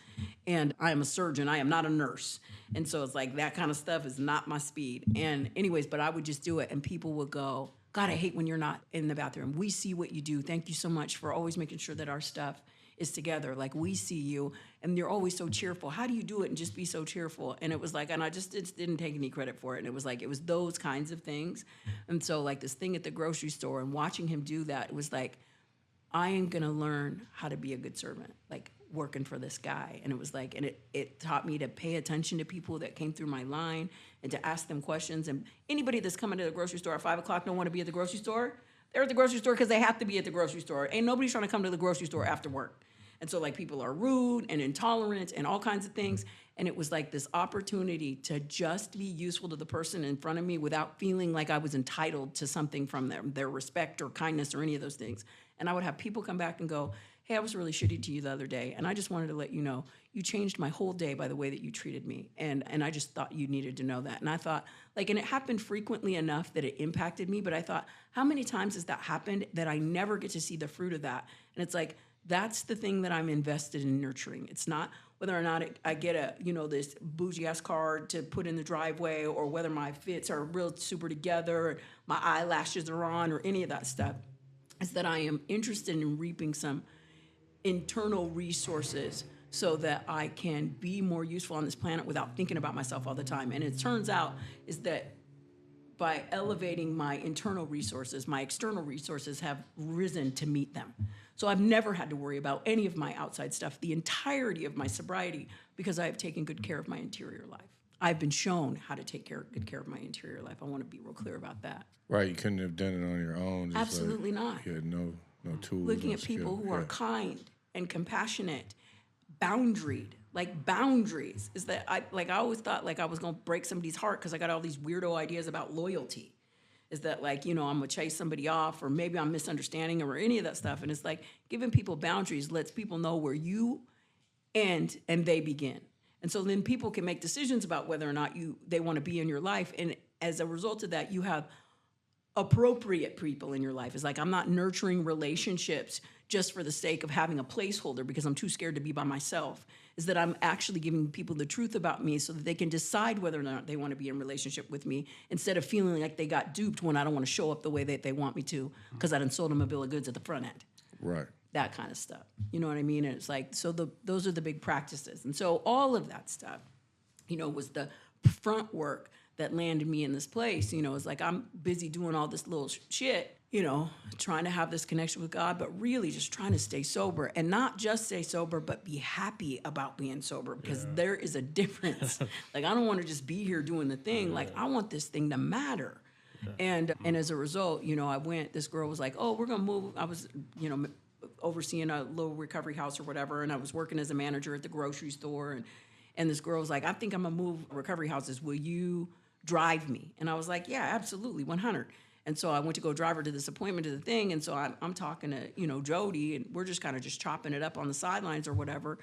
And I am a surgeon. I am not a nurse. And so it's like that kind of stuff is not my speed. And anyways, but I would just do it, and people would go, God, I hate when you're not in the bathroom. We see what you do. Thank you so much for always making sure that our stuff is together. Like, we see you, and you're always so cheerful. How do you do it and just be so cheerful? And it was like, and I just didn't take any credit for it. And it was like, it was those kinds of things. And so like this thing at the grocery store and watching him do that, it was like, I am gonna learn how to be a good servant, like working for this guy. And it was like, and it taught me to pay attention to people that came through my line and to ask them questions. And anybody that's coming to the grocery store at 5 o'clock don't want to be at the grocery store. They're at the grocery store because they have to be at the grocery store. Ain't nobody trying to come to the grocery store after work. And so like people are rude and intolerant and all kinds of things. And it was like this opportunity to just be useful to the person in front of me without feeling like I was entitled to something from them, their respect or kindness or any of those things. And I would have people come back and go, hey, I was really shitty to you the other day, and I just wanted to let you know, you changed my whole day by the way that you treated me, and I just thought you needed to know that. And I thought, like, and it happened frequently enough that it impacted me, but I thought, how many times has that happened that I never get to see the fruit of that? And it's like, that's the thing that I'm invested in nurturing. It's not whether or not I get this bougie-ass car to put in the driveway, or whether my fits are real super together, or my eyelashes are on, or any of that stuff. It's that I am interested in reaping some internal resources so that I can be more useful on this planet without thinking about myself all the time. And it turns out is that by elevating my internal resources, my external resources have risen to meet them. So I've never had to worry about any of my outside stuff the entirety of my sobriety, because I have taken good care of my interior life. I've been shown how to take good care of my interior life. I want to be real clear about that. Right, you couldn't have done it on your own. Absolutely not. You had no tools. Looking at people who are kind and compassionate, boundaried, like boundaries, is that I always thought like I was gonna break somebody's heart because I got all these weirdo ideas about loyalty. Is that like, I'm gonna chase somebody off, or maybe I'm misunderstanding them, or any of that stuff. And it's like giving people boundaries lets people know where you end and they begin. And so then people can make decisions about whether or not they want to be in your life. And as a result of that, you have appropriate people in your life. It's like I'm not nurturing relationships just for the sake of having a placeholder because I'm too scared to be by myself. Is that I'm actually giving people the truth about me so that they can decide whether or not they want to be in relationship with me, instead of feeling like they got duped when I don't want to show up the way that they want me to because I done sold them a bill of goods at the front end. Right. That kind of stuff. You know what I mean? And it's like, so those are the big practices. And so all of that stuff, was the front work that landed me in this place. It's like I'm busy doing all this little shit, trying to have this connection with God, but really just trying to stay sober, and not just stay sober, but be happy about being sober, because there is a difference. Like, I don't want to just be here doing the thing. Like, I want this thing to matter. And as a result, this girl was like, oh, we're going to move. I was, overseeing a little recovery house or whatever, and I was working as a manager at the grocery store, and this girl was like, I think I'm going to move recovery houses. Will you drive me? And I was like, yeah, absolutely, 100. And so I went to go drive her to this appointment to the thing, and so I'm talking to, Jody, and we're just kind of just chopping it up on the sidelines or whatever.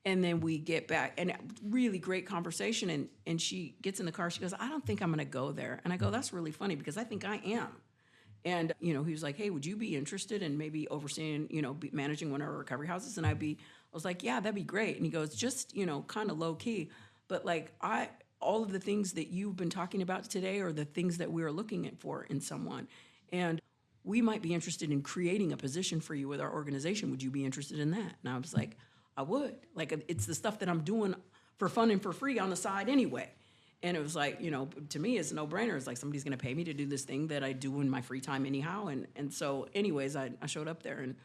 And then we get back, and really great conversation, and she gets in the car, she goes, I don't think I'm going to go there. And I go, that's really funny, because I think I am. And, he was like, hey, would you be interested in maybe overseeing, managing one of our recovery houses? And I was like, yeah, that'd be great. And he goes, just, kind of low key. But like, all of the things that you've been talking about today are the things that we're looking for in someone. And we might be interested in creating a position for you with our organization. Would you be interested in that? And I was like, I would. Like, it's the stuff that I'm doing for fun and for free on the side anyway. And it was like, to me, it's a no-brainer. It's like somebody's going to pay me to do this thing that I do in my free time anyhow. And so anyways, I showed up there, and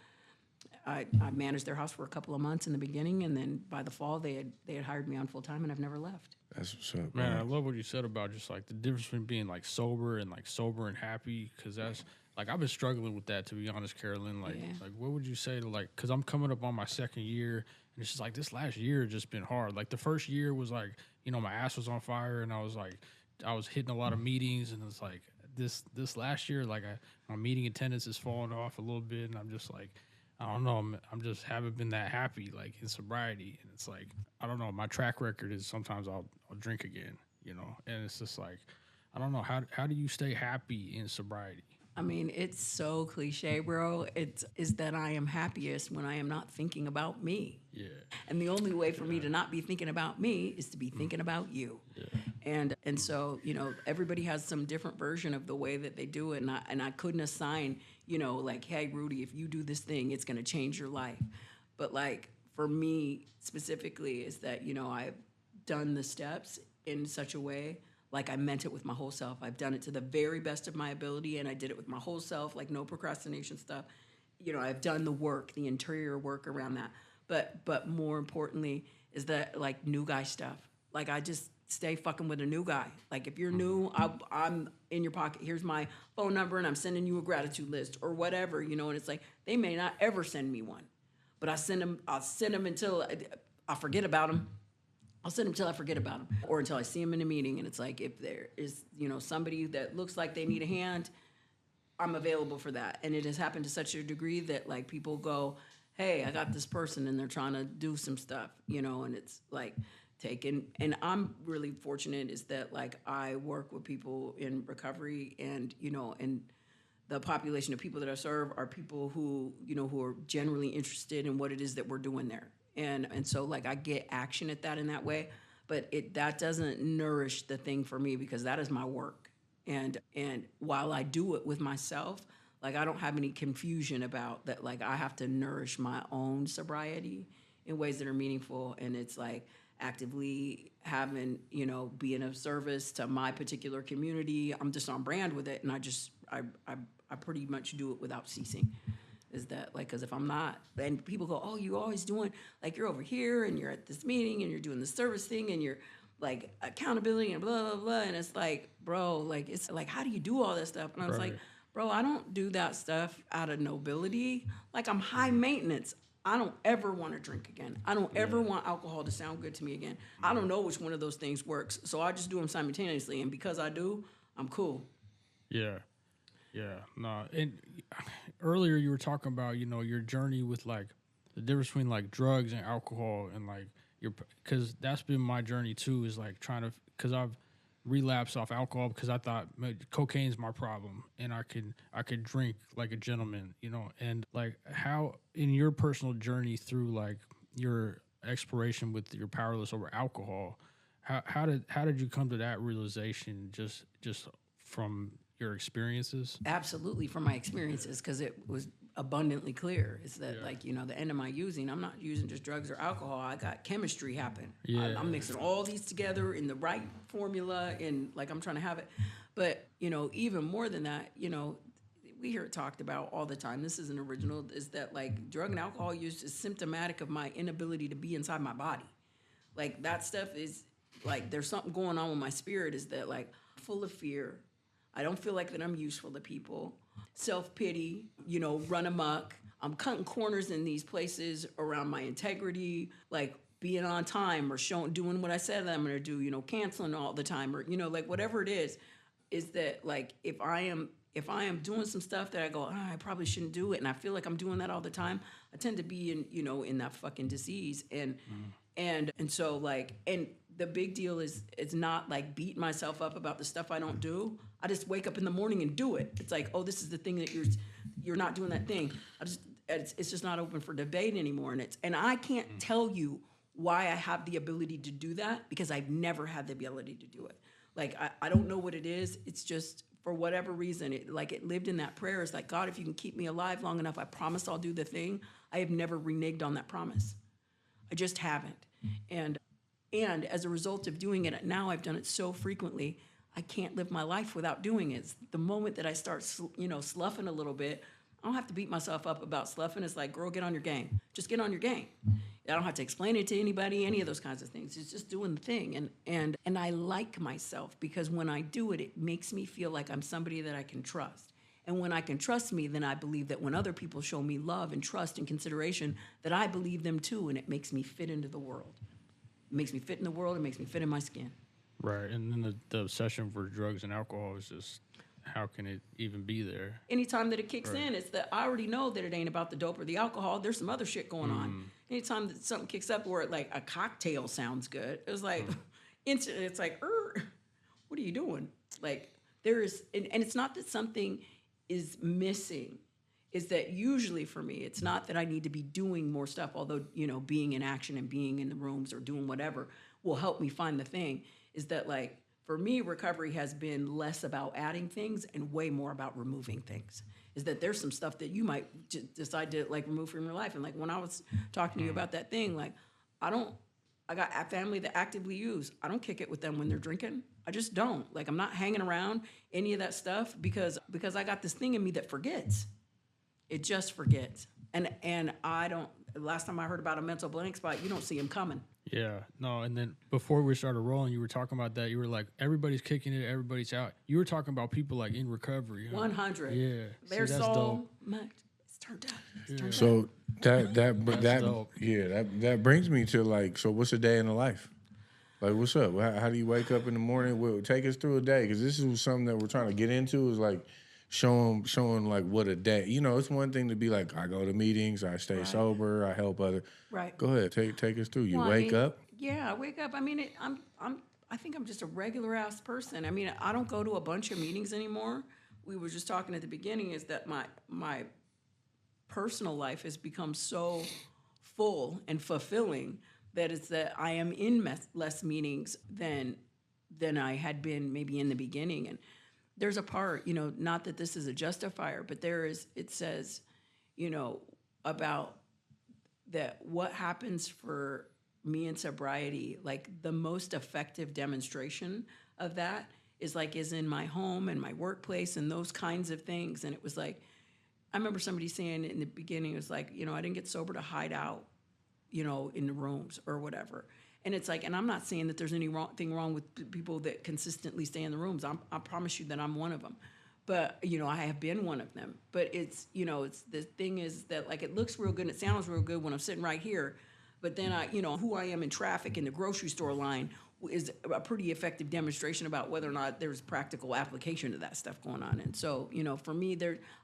I managed their house for a couple of months in the beginning. And then by the fall, they had hired me on full time, and I've never left. That's what's up, man. I love what you said about just like the difference between being like sober and happy. Cause that's like, I've been struggling with that, to be honest, Carolyn. Like what would you say to like, cause I'm coming up on my second year, and it's just like this last year has just been hard. Like the first year was like, my ass was on fire, and I was hitting a lot of meetings, and it's like this last year, like my meeting attendance is falling off a little bit, and I'm just like, I don't know. I'm just haven't been that happy like in sobriety, and it's like I don't know. My track record is sometimes I'll drink again, you know, and it's just like I don't know how do you stay happy in sobriety? I mean, it's so cliche, bro. It's is that I am happiest when I am not thinking about me. Yeah, And the only way for me to not be thinking about me is to be thinking about you. yeah, And so, you know, everybody has some different version of the way that they do it. And I couldn't assign, you know, like, hey, Rudy, if you do this thing, it's going to change your life. But like for me specifically is that, you know, I've done the steps in such a way like I meant it with my whole self. I've done it to the very best of my ability, and I did it with my whole self, like no procrastination stuff. You know, I've done the work, the interior work around that. But more importantly is that like new guy stuff. Like I just stay fucking with a new guy. Like if you're new, I'm in your pocket. Here's my phone number, and I'm sending you a gratitude list or whatever. You know, and it's like they may not ever send me one, but I'll send them until I forget about them. I'll send them until I forget about them or until I see them in a meeting. And it's like, if there is, you know, somebody that looks like they need a hand, I'm available for that. And it has happened to such a degree that like people go, hey, I got this person and they're trying to do some stuff, you know, and it's like taken. And I'm really fortunate is that like I work with people in recovery and, you know, and the population of people that I serve are people who, you know, who are generally interested in what it is that we're doing there. And so like I get action at that in that way, but that doesn't nourish the thing for me because that is my work. And while I do it with myself, like I don't have any confusion about that. Like I have to nourish my own sobriety in ways that are meaningful. And it's like actively having, you know, being of service to my particular community. I'm just on brand with it. And I pretty much do it without ceasing. Is that like, because if I'm not, and people go, oh, you always doing, like you're over here and you're at this meeting and you're doing the service thing and you're like accountability and blah, blah, blah. And it's like, bro, like, it's like, how do you do all that stuff? And I was like, bro, I don't do that stuff out of nobility. Like I'm high maintenance. I don't ever want to drink again. I don't ever want alcohol to sound good to me again. I don't know which one of those things works. So I just do them simultaneously. And because I do, I'm cool. Yeah. Yeah, no. And earlier you were talking about, you know, your journey with like the difference between like drugs and alcohol and like because that's been my journey too, is like trying to, because I've relapsed off alcohol because I thought cocaine's my problem and I could drink like a gentleman, you know, and like how in your personal journey through like your exploration with your powerless over alcohol, how did you come to that realization just from your experiences? Absolutely, from my experiences, because it was abundantly clear. Is that like, you know, the end of my using, I'm not using just drugs or alcohol. I got chemistry happen. Yeah. I'm mixing all these together in the right formula, and like I'm trying to have it. But you know, even more than that, you know, we hear it talked about all the time. This isn't original. Is that like drug and alcohol use is symptomatic of my inability to be inside my body. Like that stuff is like there's something going on with my spirit. Is that like full of fear. I don't feel like that I'm useful to people. Self-pity, you know, run amok. I'm cutting corners in these places around my integrity, like being on time or doing what I said that I'm gonna do, you know, canceling all the time or, you know, like whatever it is that like if I am doing some stuff that I go, I probably shouldn't do it, and I feel like I'm doing that all the time, I tend to be in, you know, in that fucking disease. And so like, and the big deal is it's not like beating myself up about the stuff I don't do. I just wake up in the morning and do it. It's like, oh, this is the thing that you're not doing that thing. It's just not open for debate anymore. And I can't tell you why I have the ability to do that because I've never had the ability to do it. Like I don't know what it is. It's just for whatever reason, it lived in that prayer. It's like, God, if you can keep me alive long enough, I promise I'll do the thing. I have never reneged on that promise. I just haven't. And as a result of doing it, now I've done it so frequently, I can't live my life without doing it. The moment that I start, sloughing a little bit, I don't have to beat myself up about sloughing. It's like, girl, get on your game. Just get on your game. I don't have to explain it to anybody, any of those kinds of things. It's just doing the thing. And I like myself because when I do it, it makes me feel like I'm somebody that I can trust. And when I can trust me, then I believe that when other people show me love and trust and consideration, that I believe them too, and it makes me fit into the world. It makes me fit in the world. It makes me fit in my skin. Right, and then the obsession for drugs and alcohol is just how can it even be there? Anytime that it kicks in, it's that I already know that it ain't about the dope or the alcohol. There's some other shit going on. Anytime that something kicks up where like a cocktail sounds good, it's like instant. It's like, what are you doing? Like there is, and it's not that something is missing. Is that usually for me? It's not that I need to be doing more stuff. Although being in action and being in the rooms or doing whatever will help me find the thing. Is that like for me, recovery has been less about adding things and way more about removing things. Is that there's some stuff that you might decide to like remove from your life. And like when I was talking to you about that thing, like I got a family that actively use. I don't kick it with them when they're drinking. I just don't. Like I'm not hanging around any of that stuff because I got this thing in me that forgets. It just forgets. And I don't, last time I heard about a mental blank spot, you don't see him coming. Yeah, no, and then before we started rolling, you were talking about that. You were like, everybody's kicking it, everybody's out. You were talking about people like in recovery. 100. Yeah. There's that's so dope. much. It's turned out. It's turned out. So that dope. that brings me to like, so what's a day in the life? Like, what's up? How do you wake up in the morning? Well, take us through a day, because this is something that we're trying to get into. Is like showing like what a day. It's one thing to be like, I go to meetings, I stay sober, I help other. Right. Go ahead, take us through. You Well, wake up. Yeah, I wake up. I mean, I think I'm just a regular ass person. I mean, I don't go to a bunch of meetings anymore. We were just talking at the beginning is that my personal life has become so full and fulfilling that it's that I am in less meetings than I had been maybe in the beginning. And there's a part, not that this is a justifier, but it says, about that what happens for me in sobriety, like the most effective demonstration of that is in my home and my workplace and those kinds of things. And it was like, I remember somebody saying in the beginning, it was like, I didn't get sober to hide out, in the rooms or whatever. And it's like, and I'm not saying that there's anything wrong with people that consistently stay in the rooms. I promise you that I'm one of them. But, I have been one of them. But it's, it's the thing is that like it looks real good and it sounds real good when I'm sitting right here. But then who I am in traffic in the grocery store line is a pretty effective demonstration about whether or not there's practical application to that stuff going on. And so, for me,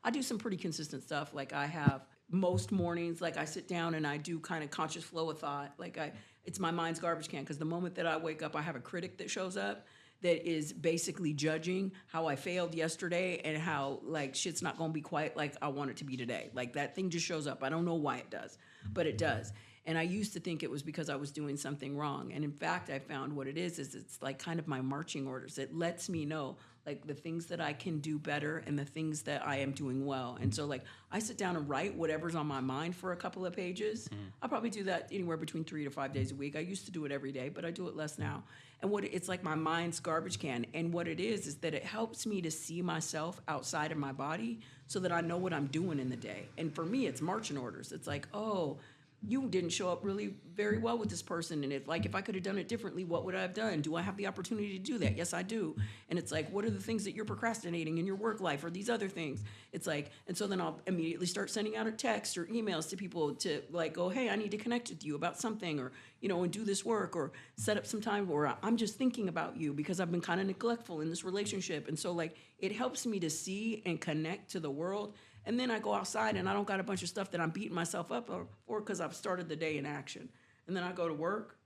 I do some pretty consistent stuff. Like I have most mornings, like I sit down and I do kind of conscious flow of thought. Like it's my mind's garbage can, because the moment that I wake up, I have a critic that shows up that is basically judging how I failed yesterday and how like shit's not going to be quite like I want it to be today. Like that thing just shows up. I don't know why it does, but it does. And I used to think it was because I was doing something wrong. And in fact, I found what it is it's like kind of my marching orders. It lets me know like the things that I can do better and the things that I am doing well. And so like I sit down and write whatever's on my mind for a couple of pages. I'll probably do that anywhere between 3 to 5 days a week. I used to do it every day, but I do it less now. And it's like my mind's garbage can. And what it is that it helps me to see myself outside of my body so that I know what I'm doing in the day. And for me, it's marching orders. It's like, oh, you didn't show up really very well with this person. And if I could have done it differently, what would I have done? Do I have the opportunity to do that? Yes, I do. And it's like, what are the things that you're procrastinating in your work life or these other things? It's like, and so then I'll immediately start sending out a text or emails to people to like go, hey, I need to connect with you about something, or, and do this work, or set up some time, or I'm just thinking about you because I've been kind of neglectful in this relationship. And so like, it helps me to see and connect to the world. And then I go outside and I don't got a bunch of stuff that I'm beating myself up for because I've started the day in action. And then I go to work,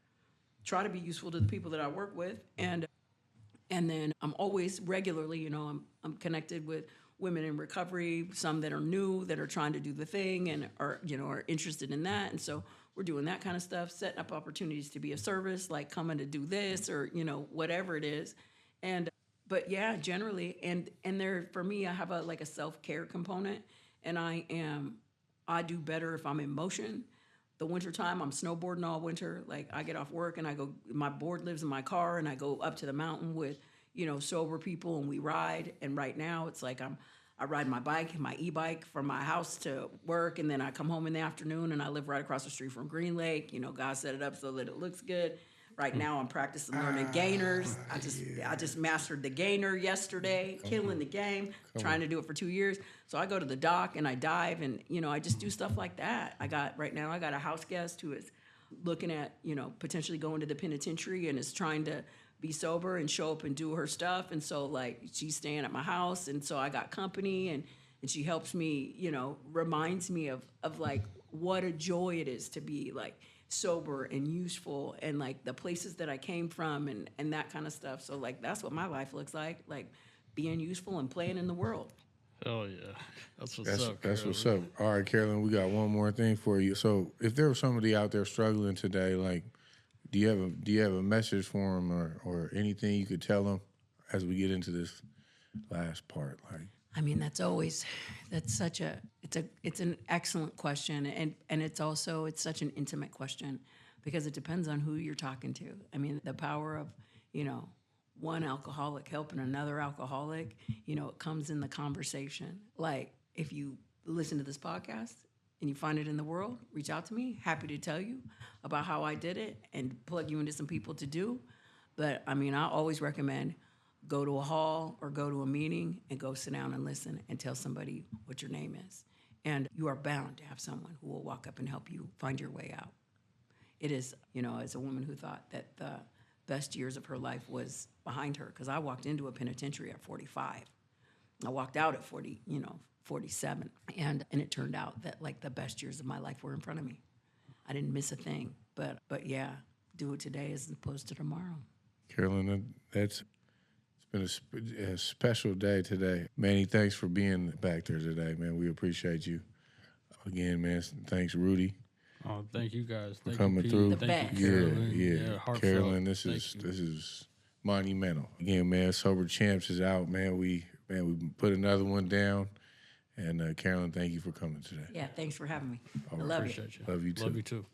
try to be useful to the people that I work with. And then I'm always regularly, I'm connected with women in recovery, some that are new, that are trying to do the thing and are interested in that. And so we're doing that kind of stuff, setting up opportunities to be of service, like coming to do this or, whatever it is. But yeah, generally, and there for me, I have a self-care component, and I do better if I'm in motion. The wintertime, I'm snowboarding all winter. Like I get off work and I go, my board lives in my car, and I go up to the mountain with, sober people, and we ride. And right now it's like I ride my bike, my e-bike from my house to work, and then I come home in the afternoon, and I live right across the street from Green Lake. God set it up so that it looks good. Right now, I'm practicing learning gainers. I just mastered the gainer yesterday, killing the game, trying to do it for 2 years. So I go to the dock and I dive, and I just do stuff like that. Right now I got a house guest who is looking at potentially going to the penitentiary and is trying to be sober and show up and do her stuff. And so like she's staying at my house, and so I got company, and she helps me, you know, reminds me of like what a joy it is to be like sober and useful, and like the places that I came from, and that kind of stuff. So like that's what my life looks like being useful and playing in the world. Oh yeah, that's what's up. That's Carolyn. what's up. All right, Carolyn, we got one more thing for you. So, if there was somebody out there struggling today, like, do you have a message for them, or anything you could tell them as we get into this last part? Like, I mean, that's such it's an excellent question, and it's such an intimate question, because it depends on who you're talking to. I mean, the power of, you know, one alcoholic helping another alcoholic, you know, it comes in the conversation. Like, if you listen to this podcast and you find it in the world, reach out to me. Happy to tell you about how I did it and plug you into some people to do. But I mean, I always recommend go to a hall or go to a meeting and go sit down and listen and tell somebody what your name is. And you are bound to have someone who will walk up and help you find your way out. It is, you know, as a woman who thought that the best years of her life was behind her, because I walked into a penitentiary at 45. I walked out at 47. And it turned out that like the best years of my life were in front of me. I didn't miss a thing. But yeah, do it today as opposed to tomorrow. Carolyn, it's been a special day today. Manny, thanks for being back there today, man. We appreciate you. Again, man, thanks, Rudy. Oh, thank you guys for coming you, through. Thank you, Carolyn. Yeah. Heartfelt. Carolyn, this is monumental. Again, man, Sober Champs is out, man. We put another one down. And Carolyn, thank you for coming today. Yeah, thanks for having me. I love you. appreciate you. Love you too. Love you too.